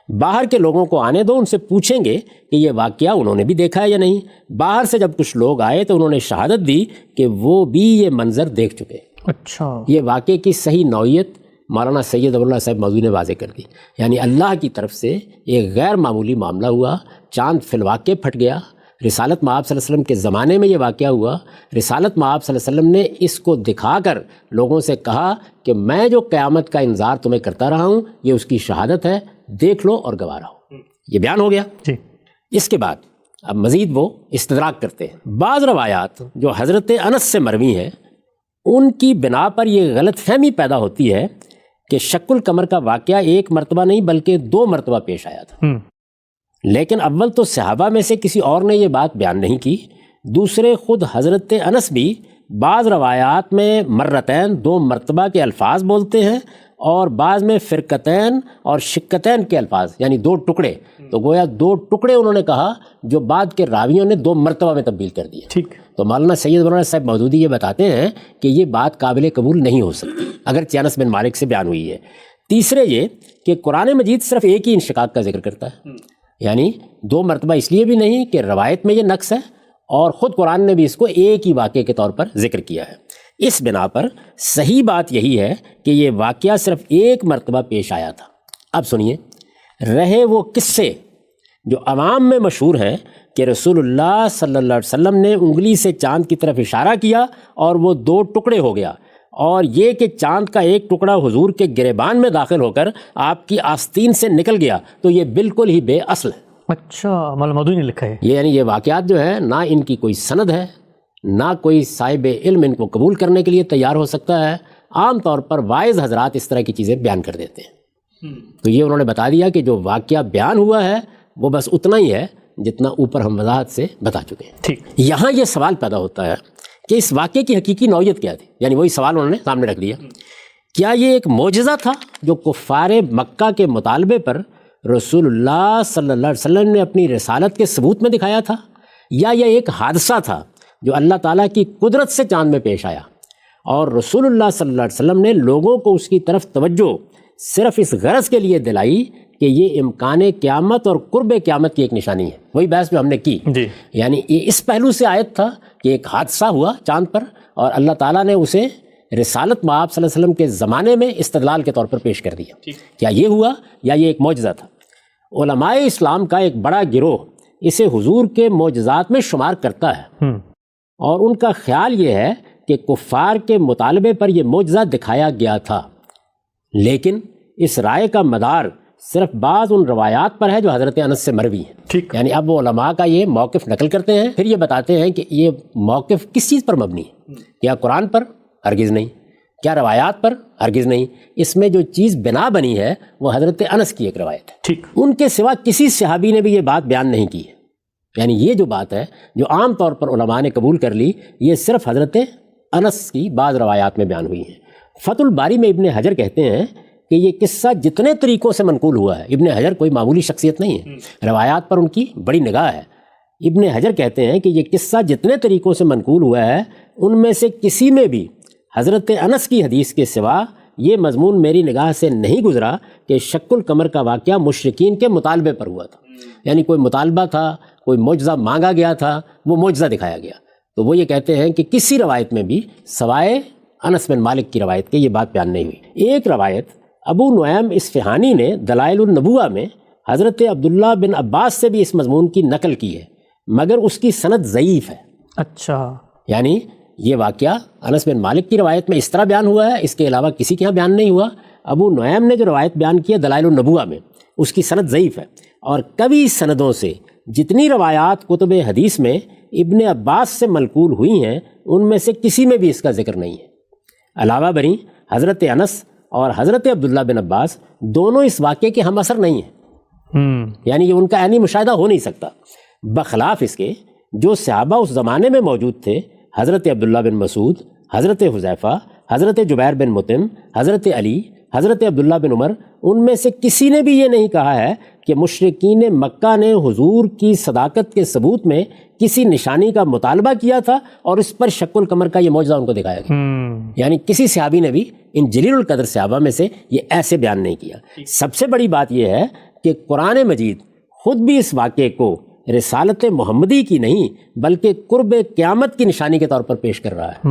باہر کے لوگوں کو آنے دو، ان سے پوچھیں گے کہ یہ واقعہ انہوں نے بھی دیکھا ہے یا نہیں۔ باہر سے جب کچھ لوگ آئے تو انہوں نے شہادت دی کہ وہ بھی یہ منظر دیکھ چکے۔ اچھا، یہ واقعے کی صحیح نوعیت مولانا سید عبداللہ صاحب مودودی نے واضح کر دی، یعنی اللہ کی طرف سے ایک غیر معمولی معاملہ ہوا، چاند فی الواقع پھٹ گیا۔ رسالت مآب صلی اللہ علیہ وسلم کے زمانے میں یہ واقعہ ہوا، رسالت مآب صلی اللہ علیہ وسلم نے اس کو دکھا کر لوگوں سے کہا کہ میں جو قیامت کا انذار تمہیں کرتا رہا ہوں یہ اس کی شہادت ہے، دیکھ لو اور گواہ رہو۔ یہ بیان ہو گیا۔ جی، اس کے بعد اب مزید وہ استدراک کرتے ہیں۔ بعض روایات جو حضرت انس سے مروی ہیں ان کی بنا پر یہ غلط فہمی پیدا ہوتی ہے کہ شق القمر کا واقعہ ایک مرتبہ نہیں بلکہ 2 مرتبہ پیش آیا تھا، لیکن اول تو صحابہ میں سے کسی اور نے یہ بات بیان نہیں کی، دوسرے خود حضرت انس بھی بعض روایات میں مرتین 2 مرتبہ کے الفاظ بولتے ہیں اور بعض میں فرقتین اور شقتین کے الفاظ یعنی 2 ٹکڑے، تو گویا 2 ٹکڑے انہوں نے کہا جو بعد کے راویوں نے 2 مرتبہ میں تبدیل کر دیا۔ ٹھیک، تو مولانا سید مولانا صاحب مودودی یہ بتاتے ہیں کہ یہ بات قابل قبول نہیں ہو سکتی اگر انس بن مالک سے بیان ہوئی ہے۔ تیسرے یہ کہ قرآن مجید صرف ایک ہی انشقاق کا ذکر کرتا ہے، یعنی 2 مرتبہ اس لیے بھی نہیں کہ روایت میں یہ نقص ہے اور خود قرآن نے بھی اس کو ایک ہی واقعے کے طور پر ذکر کیا ہے۔ اس بنا پر صحیح بات یہی ہے کہ یہ واقعہ صرف 1 مرتبہ پیش آیا تھا۔ اب سنیے، رہے وہ قصے جو عوام میں مشہور ہیں کہ رسول اللہ صلی اللہ علیہ وسلم نے انگلی سے چاند کی طرف اشارہ کیا اور وہ 2 ٹکڑے ہو گیا، اور یہ کہ چاند کا ایک ٹکڑا حضور کے گریبان میں داخل ہو کر آپ کی آستین سے نکل گیا تو یہ بالکل ہی بے اصل ہے۔ اچھا، مولانا مودودی نے لکھا ہے یعنی یہ واقعات جو ہے نہ ان کی کوئی سند ہے، نہ کوئی صاحب علم ان کو قبول کرنے کے لیے تیار ہو سکتا ہے۔ عام طور پر واعظ حضرات اس طرح کی چیزیں بیان کر دیتے ہیں۔ تو یہ انہوں نے بتا دیا کہ جو واقعہ بیان ہوا ہے وہ بس اتنا ہی ہے جتنا اوپر ہم وضاحت سے بتا چکے ہیں۔ ٹھیک، یہاں یہ سوال پیدا ہوتا ہے کہ اس واقعے کی حقیقی نوعیت کیا تھی، یعنی وہی سوال انہوں نے سامنے رکھ دیا، کیا یہ ایک معجزہ تھا جو کفار مکہ کے مطالبے پر رسول اللہ صلی اللہ علیہ وسلم نے اپنی رسالت کے ثبوت میں دکھایا تھا، یا یہ ایک حادثہ تھا جو اللہ تعالیٰ کی قدرت سے چاند میں پیش آیا اور رسول اللہ صلی اللہ علیہ وسلم نے لوگوں کو اس کی طرف توجہ صرف اس غرض کے لیے دلائی کہ یہ امکان قیامت اور قرب قیامت کی ایک نشانی ہے۔ وہی بحث جو ہم نے کی، جی، یعنی یہ اس پہلو سے آیت تھا کہ ایک حادثہ ہوا چاند پر اور اللہ تعالیٰ نے اسے رسالت مآب صلی اللہ علیہ وسلم کے زمانے میں استدلال کے طور پر پیش کر دیا۔ کیا یہ ہوا یا یہ ایک معجزہ تھا؟ علماء اسلام کا ایک بڑا گروہ اسے حضور کے معجزات میں شمار کرتا ہے، اور ان کا خیال یہ ہے کہ کفار کے مطالبے پر یہ معجزہ دکھایا گیا تھا، لیکن اس رائے کا مدار صرف بعض ان روایات پر ہے جو حضرت انس سے مروی ہیں۔ ٹھیک، یعنی اب وہ علماء کا یہ موقف نقل کرتے ہیں، پھر یہ بتاتے ہیں کہ یہ موقف کس چیز پر مبنی ہے، کیا قرآن پر؟ ہرگز نہیں۔ کیا روایات پر؟ ہرگز نہیں۔ اس میں جو چیز بنا بنی ہے وہ حضرت انس کی ایک روایت ہے، ٹھیک، ان کے سوا کسی صحابی نے بھی یہ بات بیان نہیں کی ہے۔ یعنی یہ جو بات ہے جو عام طور پر علماء نے قبول کر لی، یہ صرف حضرت انس کی بعض روایات میں بیان ہوئی ہیں۔ فتح الباری میں ابن حجر کہتے ہیں کہ یہ قصہ جتنے طریقوں سے منقول ہوا ہے، ابن حجر کوئی معمولی شخصیت نہیں ہے، روایات پر ان کی بڑی نگاہ ہے۔ ابن حجر کہتے ہیں کہ یہ قصہ جتنے طریقوں سے منقول ہوا ہے ان میں سے کسی میں بھی حضرت انس کی حدیث کے سوا یہ مضمون میری نگاہ سے نہیں گزرا کہ شق القمر کا واقعہ مشرکین کے مطالبے پر ہوا تھا، یعنی کوئی مطالبہ تھا، کوئی معجزہ مانگا گیا تھا، وہ معجزہ دکھایا گیا۔ تو وہ یہ کہتے ہیں کہ کسی روایت میں بھی سوائے انس بن مالک کی روایت کے یہ بات بیان نہیں ہوئی۔ ایک روایت ابو نعیم اصفہانی نے دلائل النبوہ میں حضرت عبداللہ بن عباس سے بھی اس مضمون کی نقل کی ہے، مگر اس کی سند ضعیف ہے۔ اچھا، یعنی یہ واقعہ انس بن مالک کی روایت میں اس طرح بیان ہوا ہے، اس کے علاوہ کسی کے یہاں بیان نہیں ہوا۔ ابو نعیم نے جو روایت بیان کی ہے دلائل النبوہ میں، اس کی سند ضعیف ہے، اور کبھی سندوں سے جتنی روایات کتب حدیث میں ابن عباس سے منقول ہوئی ہیں ان میں سے کسی میں بھی اس کا ذکر نہیں ہے۔ علاوہ بری حضرت انس اور حضرت عبداللہ بن عباس دونوں اس واقعے کے ہم اثر نہیں ہیں، یعنی یہ ان کا عینی مشاہدہ ہو نہیں سکتا، بخلاف اس کے جو صحابہ اس زمانے میں موجود تھے، حضرت عبداللہ بن مسعود، حضرت حذیفہ، حضرت جبیر بن مطعم، حضرت علی، حضرت عبداللہ بن عمر، ان میں سے کسی نے بھی یہ نہیں کہا ہے کہ مشرکین مکہ نے حضور کی صداقت کے ثبوت میں کسی نشانی کا مطالبہ کیا تھا اور اس پر شق القمر کا یہ معجزہ ان کو دکھایا گیا۔ یعنی کسی صحابی نے بھی ان جلیل القدر صحابہ میں سے یہ ایسے بیان نہیں کیا۔ سب سے بڑی بات یہ ہے کہ قرآن مجید خود بھی اس واقعے کو رسالت محمدی کی نہیں بلکہ قرب قیامت کی نشانی کے طور پر پیش کر رہا ہے۔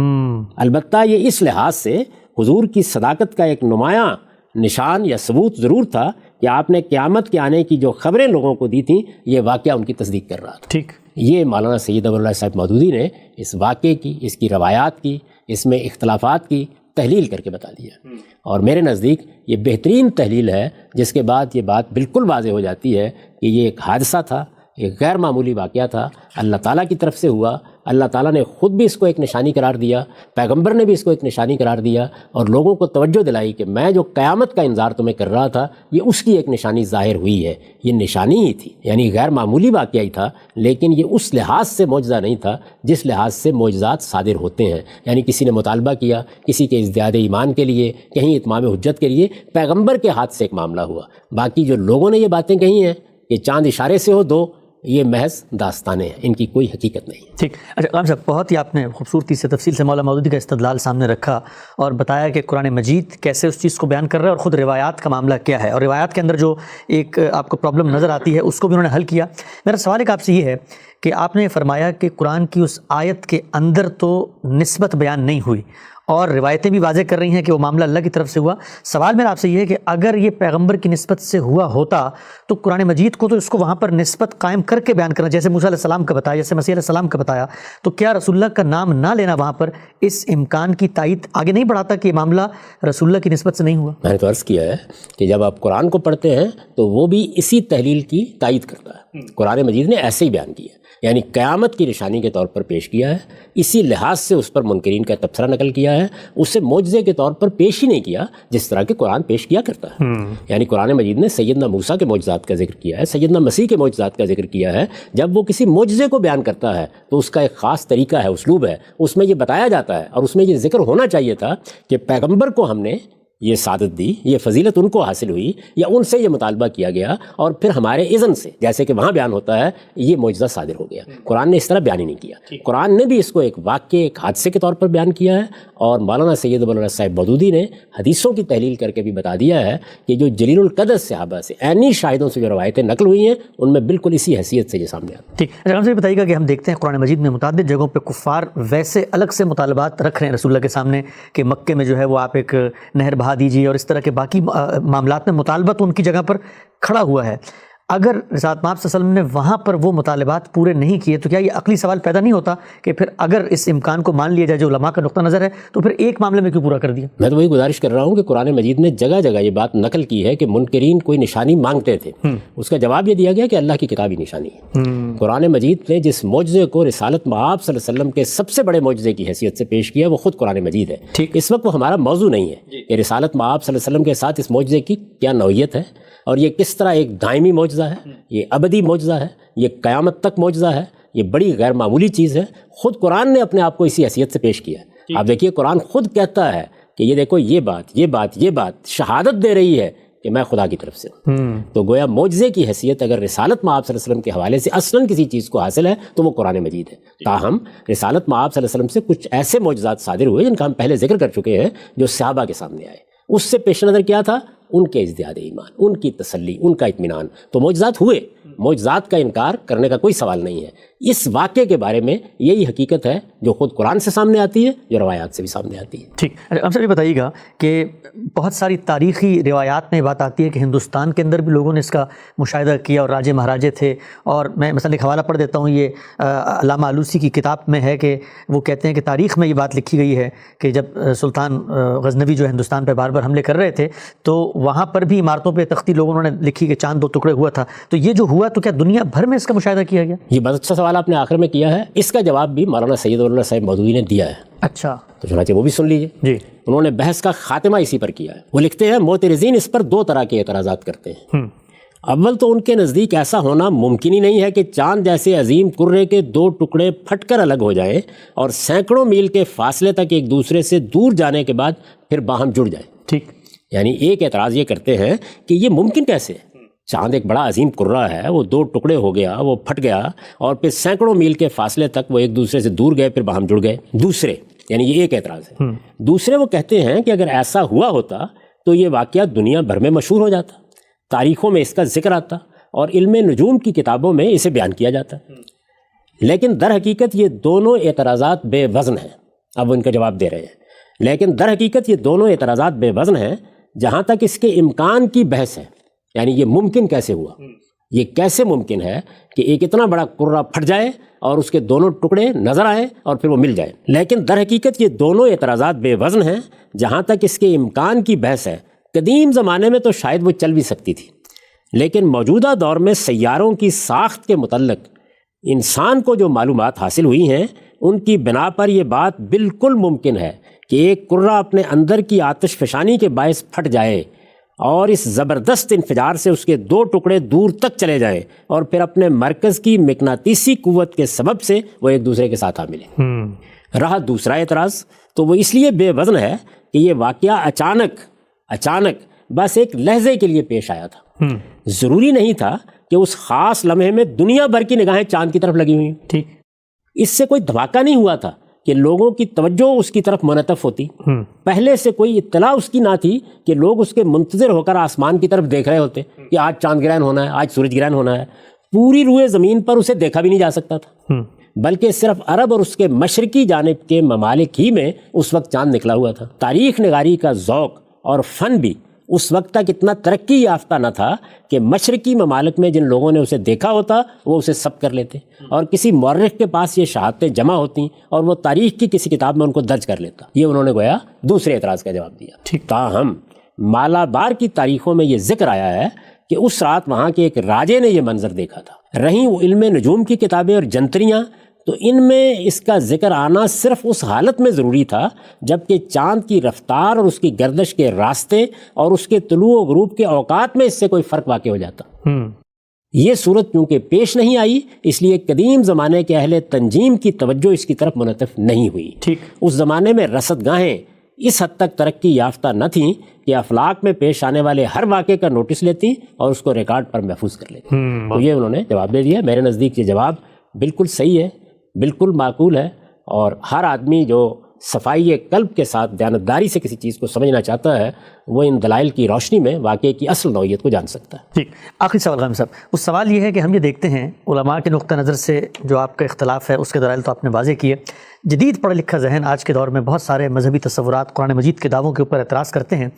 البتہ یہ اس لحاظ سے حضور کی صداقت کا ایک نمایاں نشان یا ثبوت ضرور تھا کہ آپ نے قیامت کے آنے کی جو خبریں لوگوں کو دی تھیں یہ واقعہ ان کی تصدیق کر رہا تھا۔ ٹھیک، یہ مولانا سید ابواللہ صاحب مودودی نے اس واقعے کی، اس کی روایات کی، اس میں اختلافات کی تحلیل کر کے بتا دیا، اور میرے نزدیک یہ بہترین تحلیل ہے جس کے بعد یہ بات بالکل واضح ہو جاتی ہے کہ یہ ایک حادثہ تھا، ایک غیر معمولی واقعہ تھا، اللہ تعالیٰ کی طرف سے ہوا، اللہ تعالیٰ نے خود بھی اس کو ایک نشانی قرار دیا، پیغمبر نے بھی اس کو ایک نشانی قرار دیا، اور لوگوں کو توجہ دلائی کہ میں جو قیامت کا انذار تمہیں کر رہا تھا یہ اس کی ایک نشانی ظاہر ہوئی ہے۔ یہ نشانی ہی تھی، یعنی غیر معمولی واقعہ ہی تھا، لیکن یہ اس لحاظ سے معجزہ نہیں تھا جس لحاظ سے معجزات صادر ہوتے ہیں۔ یعنی کسی نے مطالبہ کیا کسی کے ازدیاد ایمان کے لیے، کہیں اتمام حجت کے لیے، پیغمبر کے ہاتھ سے ایک معاملہ ہوا۔ باقی جو لوگوں نے یہ باتیں کہی ہیں کہ چاند اشارے سے ہو دو، یہ محض داستانیں ہیں، ان کی کوئی حقیقت نہیں ہے۔ ٹھیک، اچھا قائم صاحب، بہت ہی آپ نے خوبصورتی سے تفصیل سے مولانا مودودی کا استدلال سامنے رکھا اور بتایا کہ قرآن مجید کیسے اس چیز کو بیان کر رہا ہے اور خود روایات کا معاملہ کیا ہے، اور روایات کے اندر جو ایک آپ کو پرابلم نظر آتی ہے اس کو بھی انہوں نے حل کیا۔ میرا سوال ایک آپ سے یہ ہے کہ آپ نے فرمایا کہ قرآن کی اس آیت کے اندر تو نسبت بیان نہیں ہوئی اور روایتیں بھی واضح کر رہی ہیں کہ وہ معاملہ اللہ کی طرف سے ہوا. سوال میرا آپ سے یہ ہے کہ اگر یہ پیغمبر کی نسبت سے ہوا ہوتا تو قرآن مجید کو تو اس کو وہاں پر نسبت قائم کر کے بیان کرنا، جیسے موسیٰ علیہ السلام کا بتایا، جیسے مسیح علیہ السلام کا بتایا، تو کیا رسول اللہ کا نام نہ لینا وہاں پر اس امکان کی تائید آگے نہیں بڑھاتا کہ یہ معاملہ رسول اللہ کی نسبت سے نہیں ہوا؟ میں نے تو عرض کیا ہے کہ جب آپ قرآن کو پڑھتے ہیں تو وہ بھی اسی تحلیل کی تائید کرتا ہے. قرآن مجید نے ایسے ہی بیان کیا، یعنی قیامت کی نشانی کے طور پر پیش کیا ہے، اسی لحاظ سے اس پر منکرین کا تبصرہ نقل کیا ہے، اسے معجزے کے طور پر پیش ہی نہیں کیا جس طرح کہ قرآن پیش کیا کرتا ہے. یعنی قرآن مجید نے سیدنا موسیٰ کے معجزات کا ذکر کیا ہے، سیدنا مسیح کے معجزات کا ذکر کیا ہے. جب وہ کسی معجزے کو بیان کرتا ہے تو اس کا ایک خاص طریقہ ہے، اسلوب ہے، اس میں یہ بتایا جاتا ہے اور اس میں یہ ذکر ہونا چاہیے تھا کہ پیغمبر کو ہم نے یہ سعادت دی، یہ فضیلت ان کو حاصل ہوئی یا ان سے یہ مطالبہ کیا گیا اور پھر ہمارے اذن سے، جیسے کہ وہاں بیان ہوتا ہے، یہ معجزہ صادر ہو گیا. قرآن نے اس طرح بیان ہی نہیں کیا. قرآن نے بھی اس کو ایک واقعے، ایک حادثے کے طور پر بیان کیا ہے. اور مولانا سید مولانا صاحب مودودی نے حدیثوں کی تحلیل کر کے بھی بتا دیا ہے کہ جو جلیل القدر صحابہ سے عینی شاہدوں سے جو روایتیں نقل ہوئی ہیں ان میں بالکل اسی حیثیت سے یہ سامنے آتا ہے. ٹھیک. اچھا ہم سے بتائیے گا کہ ہم دیکھتے ہیں قرآن مجید میں متعدد جگہوں پہ کفار ویسے الگ سے مطالبات رکھ رہے ہیں رسول اللہ کے سامنے کہ مکے میں جو ہے وہ آپ ایک نہر بہا دیجیے، اور اس طرح کے باقی معاملات میں مطالبہ تو ان کی جگہ پر کھڑا ہوا ہے. اگر رسالت مآب صلی اللہ علیہ وسلم نے وہاں پر وہ مطالبات پورے نہیں کیے تو کیا یہ عقلی سوال پیدا نہیں ہوتا کہ پھر اگر اس امکان کو مان لیا جائے جو علماء کا نقطہ نظر ہے تو پھر ایک معاملے میں کیوں پورا کر دیا؟ میں تو وہی گزارش کر رہا ہوں کہ قرآن مجید نے جگہ جگہ یہ بات نقل کی ہے کہ منکرین کوئی نشانی مانگتے تھے، اس کا جواب یہ دیا گیا کہ اللہ کی کتاب ہی نشانی ہے. قرآن مجید نے جس معجزے کو رسالت مآب صلی اللہ علیہ وسلم کے سب سے بڑے معجزے کی حیثیت سے پیش کیا وہ خود قرآن مجید ہے. اس وقت وہ ہمارا موضوع نہیں ہے کہ رسالت مآب صلی اللہ علیہ وسلم کے ساتھ اس معجزے کی کیا نوعیت ہے اور یہ کس طرح ایک دائمی معجزہ ہے، یہ ابدی معجزہ ہے، یہ قیامت تک معجزہ ہے، یہ بڑی غیر معمولی چیز ہے. خود قرآن نے اپنے آپ کو اسی حیثیت سے پیش کیا ہے. آپ دیکھیے قرآن خود کہتا ہے کہ یہ دیکھو یہ بات شہادت دے رہی ہے کہ میں خدا کی طرف سے ہوں. تو گویا معجزے کی حیثیت اگر رسالت مآب صلی اللہ علیہ وسلم کے حوالے سے اصلاً کسی چیز کو حاصل ہے تو وہ قرآن مجید ہے. تاہم رسالت مآب صلی اللہ علیہ وسلم سے کچھ ایسے معجزات صادر ہوئے جن کا ہم پہلے ذکر کر چکے ہیں جو صحابہ کے سامنے آئے. اس سے پیش نظر کیا تھا؟ ان کے ازدیاد ایمان، ان کی تسلی، ان کا اطمینان. تو معجزات ہوئے، معجزات کا انکار کرنے کا کوئی سوال نہیں ہے. اس واقعے کے بارے میں یہی حقیقت ہے جو خود قرآن سے سامنے آتی ہے، جو روایات سے بھی سامنے آتی ہے. ٹھیک. ہم سے بھی بتائیے گا کہ بہت ساری تاریخی روایات میں بات آتی ہے کہ ہندوستان کے اندر بھی لوگوں نے اس کا مشاہدہ کیا اور راجے مہاراجے تھے. اور میں مثلا ایک حوالہ پڑھ دیتا ہوں، یہ علامہ آلوسی کی کتاب میں ہے کہ وہ کہتے ہیں کہ تاریخ میں یہ بات لکھی گئی ہے کہ جب سلطان غزنوی جو ہندوستان پہ بار بار حملے کر رہے تھے تو وہاں پر بھی عمارتوں پہ تختی لوگوں نے لکھی کہ چاند 2 ٹکڑے ہوا تھا. تو یہ جو ہوا تو کیا دنیا بھر میں اس کا مشاہدہ کیا گیا؟ یہ بہت اچھا سوال آپ نے آخر میں کیا ہے. اس کا جواب بھی مولانا سید مولانا صاحب مودودی نے دیا ہے. اچھا، تو چنانچہ وہ بھی سن لیجیے. جی. انہوں نے بحث کا خاتمہ اسی پر کیا ہے. وہ لکھتے ہیں معترضین اس پر 2 طرح کے اعتراضات کرتے ہیں. اول تو ان کے نزدیک ایسا ہونا ممکن ہی نہیں ہے کہ چاند جیسے عظیم کرے کے 2 ٹکڑے پھٹ کر الگ ہو جائیں اور سینکڑوں میل کے فاصلے تک ایک دوسرے سے دور جانے کے بعد پھر باہم جڑ جائیں. ٹھیک. یعنی ایک اعتراض یہ کرتے ہیں کہ یہ ممکن کیسے ہے؟ چاند ایک بڑا عظیم کرہ ہے، وہ 2 ٹکڑے ہو گیا، وہ پھٹ گیا اور پھر سینکڑوں میل کے فاصلے تک وہ ایک دوسرے سے دور گئے پھر باہم جڑ گئے. دوسرے، یعنی یہ ایک اعتراض ہے. دوسرے وہ کہتے ہیں کہ اگر ایسا ہوا ہوتا تو یہ واقعہ دنیا بھر میں مشہور ہو جاتا، تاریخوں میں اس کا ذکر آتا اور علم نجوم کی کتابوں میں اسے بیان کیا جاتا. لیکن در حقیقت یہ دونوں اعتراضات بے وزن ہیں. اب وہ ان کا جواب دے رہے ہیں. لیکن در حقیقت یہ دونوں اعتراضات بے وزن ہیں جہاں تک اس کے امکان کی بحث ہے. یعنی یہ ممکن کیسے ہوا، یہ کیسے ممکن ہے کہ ایک اتنا بڑا کرہ پھٹ جائے اور اس کے دونوں ٹکڑے نظر آئیں اور پھر وہ مل جائیں. لیکن در حقیقت یہ دونوں اعتراضات بے وزن ہیں جہاں تک اس کے امکان کی بحث ہے. قدیم زمانے میں تو شاید وہ چل بھی سکتی تھی، لیکن موجودہ دور میں سیاروں کی ساخت کے متعلق انسان کو جو معلومات حاصل ہوئی ہیں ان کی بنا پر یہ بات بالکل ممکن ہے کہ ایک کرہ اپنے اندر کی آتش فشانی کے باعث پھٹ جائے اور اس زبردست انفجار سے اس کے 2 ٹکڑے دور تک چلے جائیں اور پھر اپنے مرکز کی مقناطیسی قوت کے سبب سے وہ ایک دوسرے کے ساتھ آ ملے. رہا دوسرا اعتراض تو وہ اس لیے بے وزن ہے کہ یہ واقعہ اچانک بس ایک لحظے کے لیے پیش آیا تھا. ضروری نہیں تھا کہ اس خاص لمحے میں دنیا بھر کی نگاہیں چاند کی طرف لگی ہوئی. ٹھیک. اس سے کوئی دھماکہ نہیں ہوا تھا کہ لوگوں کی توجہ اس کی طرف منعطف ہوتی. پہلے سے کوئی اطلاع اس کی نہ تھی کہ لوگ اس کے منتظر ہو کر آسمان کی طرف دیکھ رہے ہوتے کہ آج چاند گرہن ہونا ہے، آج سورج گرہن ہونا ہے. پوری روئے زمین پر اسے دیکھا بھی نہیں جا سکتا تھا. بلکہ صرف عرب اور اس کے مشرقی جانب کے ممالک ہی میں اس وقت چاند نکلا ہوا تھا۔ تاریخ نگاری کا ذوق اور فن بھی اس وقت تک اتنا ترقی یافتہ نہ تھا کہ مشرقی ممالک میں جن لوگوں نے اسے دیکھا ہوتا وہ اسے ثبت کر لیتے، اور کسی مورخ کے پاس یہ شہادتیں جمع ہوتی اور وہ تاریخ کی کسی کتاب میں ان کو درج کر لیتا۔ یہ انہوں نے گویا دوسرے اعتراض کا جواب دیا۔ تاہم مالابار کی تاریخوں میں یہ ذکر آیا ہے کہ اس رات وہاں کے ایک راجے نے یہ منظر دیکھا تھا۔ رہیں وہ علم نجوم کی کتابیں اور جنتریاں، تو ان میں اس کا ذکر آنا صرف اس حالت میں ضروری تھا جب کہ چاند کی رفتار اور اس کی گردش کے راستے اور اس کے طلوع و غروب کے اوقات میں اس سے کوئی فرق واقع ہو جاتا۔ یہ صورت کیونکہ پیش نہیں آئی، اس لیے قدیم زمانے کے اہل تنجیم کی توجہ اس کی طرف منعطف نہیں ہوئی۔ اس زمانے میں رصد گاہیں اس حد تک ترقی یافتہ نہ تھیں کہ افلاک میں پیش آنے والے ہر واقعے کا نوٹس لیتی اور اس کو ریکارڈ پر محفوظ کر لیتی۔ تو یہ انہوں نے جواب دے دیا۔ میرے نزدیک یہ جواب بالکل صحیح ہے، بالکل معقول ہے، اور ہر آدمی جو صفائی قلب کے ساتھ دیانتداری سے کسی چیز کو سمجھنا چاہتا ہے وہ ان دلائل کی روشنی میں واقعے کی اصل نوعیت کو جان سکتا ہے۔ ٹھیک، آخری سوال غانم صاحب، اس سوال یہ ہے کہ ہم یہ دیکھتے ہیں علماء کے نقطہ نظر سے جو آپ کا اختلاف ہے اس کے دلائل تو آپ نے واضح کیے، جدید پڑھا لکھا ذہن آج کے دور میں بہت سارے مذہبی تصورات قرآن مجید کے دعووں کے اوپر اعتراض کرتے ہیں،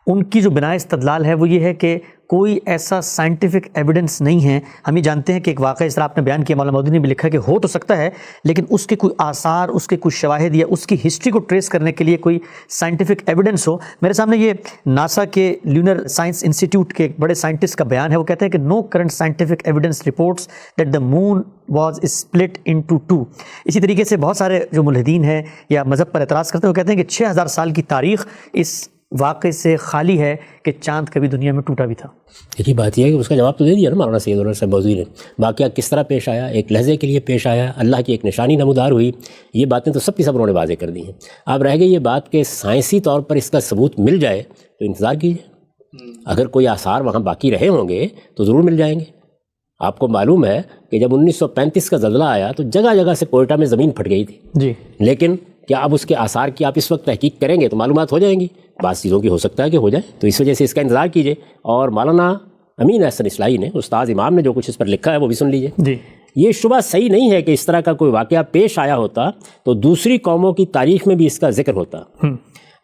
ان کی جو بنائے استدلال ہے وہ یہ ہے کہ کوئی ایسا سائنٹیفک ایویڈنس نہیں ہے۔ ہم یہ جانتے ہیں کہ ایک واقعہ اس طرح آپ نے بیان کیا، مولانا مودودی نے بھی لکھا کہ ہو تو سکتا ہے لیکن اس کے کوئی آثار، اس کے کوئی شواہد یا اس کی ہسٹری کو ٹریس کرنے کے لیے کوئی سائنٹیفک ایویڈنس ہو۔ میرے سامنے یہ ناسا کے لونر سائنس انسٹیٹیوٹ کے ایک بڑے سائنٹسٹ کا بیان ہے، وہ کہتے ہیں کہ نو current scientific evidence reports that the moon was split into two. اسی طریقے سے بہت سارے جو ملحدین ہیں یا مذہب پر اعتراض کرتے ہیں وہ کہتے ہیں کہ 6000 سال کی تاریخ اس واقعے سے خالی ہے کہ چاند کبھی دنیا میں ٹوٹا بھی تھا۔ یہی بات یہ ہے کہ اس کا جواب تو دے دیا نا مولانا سید الرحمن صاحب بوزوی نے۔ واقعہ کس طرح پیش آیا، ایک لحظے کے لیے پیش آیا، اللہ کی ایک نشانی نمودار ہوئی، یہ باتیں تو سب کی سب انہوں نے واضح کر دی ہیں۔ اب رہ گئی یہ بات کہ سائنسی طور پر اس کا ثبوت مل جائے تو انتظار کیجیے، اگر کوئی آثار وہاں باقی رہے ہوں گے تو ضرور مل جائیں گے۔ آپ کو معلوم ہے کہ جب 1935 کا زلزلہ آیا تو جگہ جگہ سے کوئٹہ میں زمین پھٹ گئی تھی جی، لیکن کیا اب اس کے آثار کی آپ اس وقت تحقیق کریں گے تو معلومات ہو جائیں گی؟ بعض چیزوں کی ہو سکتا ہے کہ ہو جائے، تو اس وجہ سے اس کا انتظار کیجیے۔ اور مولانا امین احسن اصلاحی نے، استاد امام نے جو کچھ اس پر لکھا ہے وہ بھی سن لیجیے۔ جی، یہ شبہ صحیح نہیں ہے کہ اس طرح کا کوئی واقعہ پیش آیا ہوتا تو دوسری قوموں کی تاریخ میں بھی اس کا ذکر ہوتا۔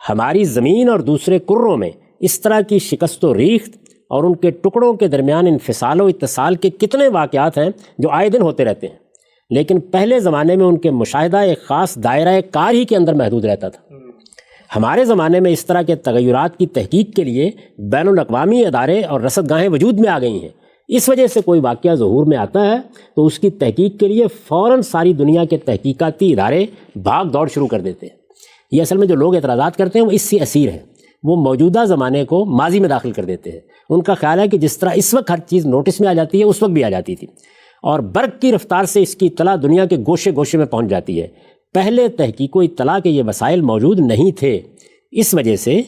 ہماری زمین اور دوسرے کروں میں اس طرح کی شکست و ریخت اور ان کے ٹکڑوں کے درمیان انفصال و اتصال کے کتنے واقعات ہیں جو آئے دن ہوتے رہتے ہیں، لیکن پہلے زمانے میں ان کے مشاہدہ ایک خاص دائرہ کار ہی کے اندر محدود رہتا تھا۔ ہمارے زمانے میں اس طرح کے تغیرات کی تحقیق کے لیے بین الاقوامی ادارے اور رصد گاہیں وجود میں آ گئی ہیں۔ اس وجہ سے کوئی واقعہ ظہور میں آتا ہے تو اس کی تحقیق کے لیے فوراً ساری دنیا کے تحقیقاتی ادارے بھاگ دوڑ شروع کر دیتے ہیں۔ یہ اصل میں جو لوگ اعتراضات کرتے ہیں وہ اس سے اسیر ہیں، وہ موجودہ زمانے کو ماضی میں داخل کر دیتے ہیں۔ ان کا خیال ہے کہ جس طرح اس وقت ہر چیز نوٹس میں آ جاتی ہے اس وقت بھی آ جاتی تھی، اور برق کی رفتار سے اس کی اطلاع دنیا کے گوشے گوشے میں پہنچ جاتی ہے۔ پہلے تحقیق و اطلاع کے یہ وسائل موجود نہیں تھے، اس وجہ سے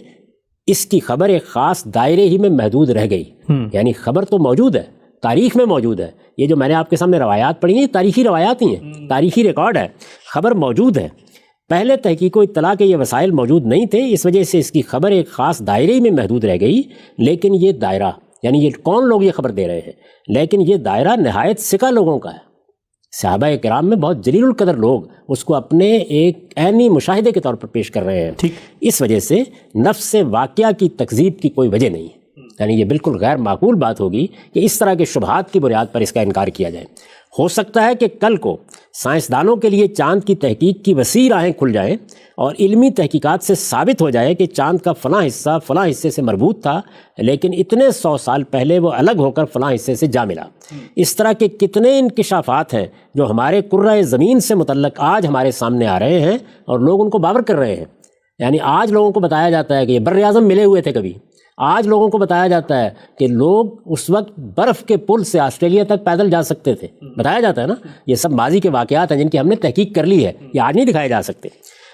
اس کی خبر ایک خاص دائرے ہی میں محدود رہ گئی۔ یعنی خبر تو موجود ہے، تاریخ میں موجود ہے، یہ جو میں نے آپ کے سامنے روایات پڑھی ہیں تاریخی روایات ہی ہیں، تاریخی ریکارڈ ہے، خبر موجود ہے۔ پہلے تحقیق و اطلاع کے یہ وسائل موجود نہیں تھے، اس وجہ سے اس کی خبر ایک خاص دائرے ہی میں محدود رہ گئی، لیکن یہ دائرہ یعنی یہ کون لوگ یہ خبر دے رہے ہیں، لیکن یہ دائرہ نہایت ثقہ لوگوں کا ہے۔ صحابہ کرام میں بہت جلیل القدر لوگ اس کو اپنے ایک عینی مشاہدے کے طور پر پیش کر رہے ہیں۔ اس وجہ سے نفس واقعہ کی تکذیب کی کوئی وجہ نہیں ہے، یعنی یہ بالکل غیر معقول بات ہوگی کہ اس طرح کے شبہات کی بنیاد پر اس کا انکار کیا جائے۔ ہو سکتا ہے کہ کل کو سائنسدانوں کے لیے چاند کی تحقیق کی وسیع راہیں کھل جائیں اور علمی تحقیقات سے ثابت ہو جائے کہ چاند کا فلاں حصہ فلاں حصے سے مربوط تھا، لیکن اتنے 100 سال پہلے وہ الگ ہو کر فلاں حصے سے جا ملا۔ اس طرح کے کتنے انکشافات ہیں جو ہمارے کرۂ زمین سے متعلق آج ہمارے سامنے آ رہے ہیں اور لوگ ان کو باور کر رہے ہیں۔ یعنی آج لوگوں کو بتایا جاتا ہے کہ یہ بر اعظم ملے ہوئے تھے کبھی، آج لوگوں کو بتایا جاتا ہے کہ لوگ اس وقت برف کے پل سے آسٹریلیا تک پیدل جا سکتے تھے، بتایا جاتا ہے نا۔ یہ سب ماضی کے واقعات ہیں جن کی ہم نے تحقیق کر لی ہے، یہ آج نہیں دکھائے جا سکتے،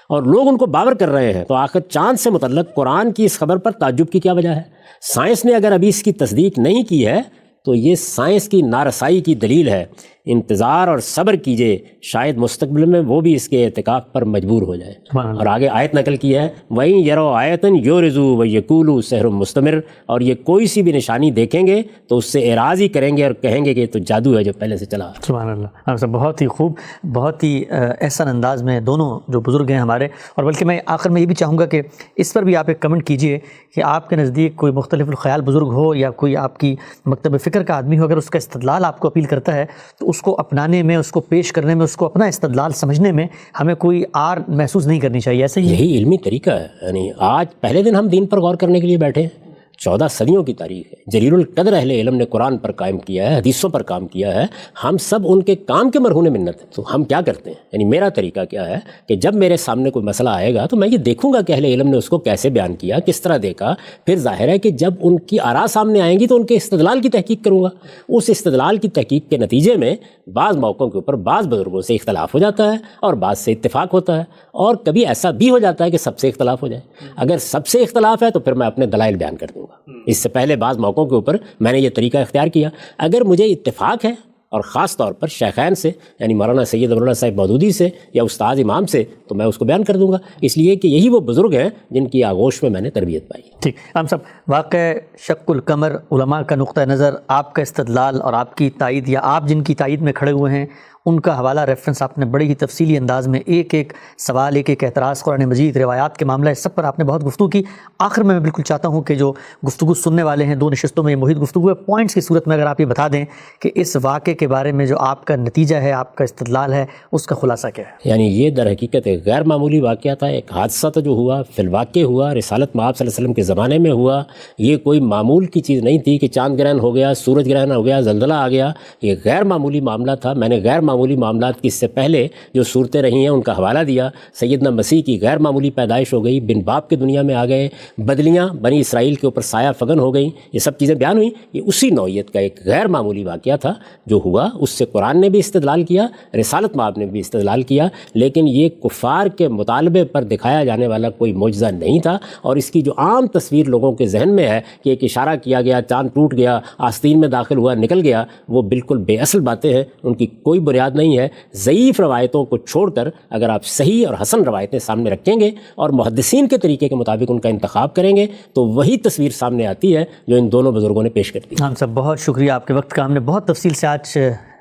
اور لوگ ان کو باور کر رہے ہیں۔ تو آخر چاند سے متعلق قرآن کی اس خبر پر تعجب کی کیا وجہ ہے؟ سائنس نے اگر ابھی اس کی تصدیق نہیں کی ہے تو یہ سائنس کی نارسائی کی دلیل ہے انتظار اور صبر کیجئے، شاید مستقبل میں وہ بھی اس کے اعتکاف پر مجبور ہو جائے۔ اور آگے آیت نقل کی ہے، وَإِن يَرَوْا آیَةً يُعْرِضُوا وَيَقُولُوا سِحْرٌ مُسْتَمِرٌ، اور یہ کوئی سی بھی نشانی دیکھیں گے تو اس سے اعراض ہی کریں گے اور کہیں گے کہ یہ تو جادو ہے جو پہلے سے چلا۔ سبحان اللہ، آپ سب بہت ہی خوب، بہت ہی احسن انداز میں دونوں جو بزرگ ہیں ہمارے، اور بلکہ میں آخر میں یہ بھی چاہوں گا کہ اس پر بھی آپ ایک کمنٹ کیجئے کہ آپ کے نزدیک کوئی مختلف الخیال بزرگ ہو یا کوئی آپ کی مکتب فکر کا آدمی ہو، اگر اس کا استدلال آپ کو اپیل کرتا ہے تو اس کو اپنانے میں، اس کو پیش کرنے میں، اس کو اپنا استدلال سمجھنے میں ہمیں کوئی آر محسوس نہیں کرنی چاہیے، ایسے ہی یہی علمی طریقہ ہے۔ یعنی آج پہلے دن ہم دین پر غور کرنے کے لیے بیٹھے ہیں، 14 صدیوں کی تاریخ ہے، جلیل القدر اہل علم نے قرآن پر قائم کیا ہے، حدیثوں پر کام کیا ہے، ہم سب ان کے کام کے مرہون منت ہیں۔ تو ہم کیا کرتے ہیں، یعنی میرا طریقہ کیا ہے کہ جب میرے سامنے کوئی مسئلہ آئے گا تو میں یہ دیکھوں گا کہ اہل علم نے اس کو کیسے بیان کیا، کس طرح دیکھا، پھر ظاہر ہے کہ جب ان کی آراء سامنے آئیں گی تو ان کے استدلال کی تحقیق کروں گا۔ اس استدلال کی تحقیق کے نتیجے میں بعض موقعوں کے اوپر بعض بزرگوں سے اختلاف ہو جاتا ہے اور بعض سے اتفاق ہوتا ہے، اور کبھی ایسا بھی ہو جاتا ہے کہ سب سے اختلاف ہو جائے۔ اگر سب سے اختلاف ہے تو پھر میں اپنے دلائل بیان کر دوں گا۔ اس سے پہلے بعض موقعوں کے اوپر میں نے یہ طریقہ اختیار کیا، اگر مجھے اتفاق ہے اور خاص طور پر شیخین سے، یعنی مولانا سید ابواللہ صاحب مودودی سے یا استاد امام سے، تو میں اس کو بیان کر دوں گا، اس لیے کہ یہی وہ بزرگ ہیں جن کی آغوش میں نے تربیت پائی۔ ٹھیک، ہم سب واقع شق القمر علماء کا نقطہ نظر، آپ کا استدلال اور آپ کی تائید یا آپ جن کی تائید میں کھڑے ہوئے ہیں ان کا حوالہ ریفرنس آپ نے بڑی ہی تفصیلی انداز میں ایک ایک سوال، ایک ایک اعتراض، قرآن مجید، روایات کے معاملہ، اس سب پر آپ نے بہت گفتگو کی۔ آخر میں بالکل چاہتا ہوں کہ جو گفتگو سننے والے ہیں، 2 نشستوں میں یہ محیط گفتگو ہے، پوائنٹس کی صورت میں اگر آپ یہ بتا دیں کہ اس واقعے کے بارے میں جو آپ کا نتیجہ ہے، آپ کا استدلال ہے، اس کا خلاصہ کیا ہے؟ یعنی یہ در حقیقت ایک غیر معمولی واقعہ تھا، ایک حادثہ تھا جو ہوا، فی الواقع ہوا، رسالت مآب صلی اللہ علیہ وسلم کے زمانے میں ہوا۔ یہ کوئی معمول کی چیز نہیں تھی کہ چاند گرہن ہو گیا، سورج گرہن ہو گیا، زلزلہ آ گیا۔ یہ غیر معمولی معاملہ تھا۔ میں نے غیر معمولی معاملات کی اس سے پہلے جو صورتیں رہی ہیں ان کا حوالہ دیا۔ سیدنا مسیح کی غیر معمولی پیدائش ہو گئی، بن باپ کے دنیا میں آ گئے، بدلیاں بنی اسرائیل کے اوپر سایہ فگن ہو گئیں، یہ سب چیزیں بیان ہوئیں۔ یہ اسی نوعیت کا ایک غیر معمولی واقعہ تھا جو ہوا، اس سے قرآن نے بھی استدلال کیا، رسالت مآب نے بھی استدلال کیا، لیکن یہ کفار کے مطالبے پر دکھایا جانے والا کوئی معجزہ نہیں تھا۔ اور اس کی جو عام تصویر لوگوں کے ذہن میں ہے کہ ایک اشارہ کیا گیا، چاند ٹوٹ گیا، آستین میں داخل ہوا، نکل گیا، وہ بالکل بے اصل باتیں ہیں، ان کی کوئی بنیاد نہیں ہے۔ ضعیف روایتوں کو چھوڑ کر اگر آپ صحیح اور حسن روایتیں سامنے رکھیں گے اور محدثین کے طریقے کے مطابق ان کا انتخاب کریں گے تو وہی تصویر سامنے آتی ہے جو ان دونوں بزرگوں نے پیش کر دی۔ ہم سب بہت شکریہ آپ کے وقت کا۔ ہم نے بہت تفصیل سے آج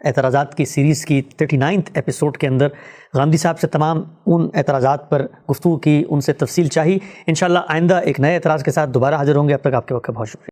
اعتراضات کی سیریز کی 39 ایپیسوڈ کے اندر غامدی صاحب سے تمام ان اعتراضات پر گفتگو کی، ان سے تفصیل چاہی۔ انشاءاللہ آئندہ ایک نئے اعتراض کے ساتھ دوبارہ حاضر ہوں گے۔ اب تک آپ کے وقت کا بہت شکریہ۔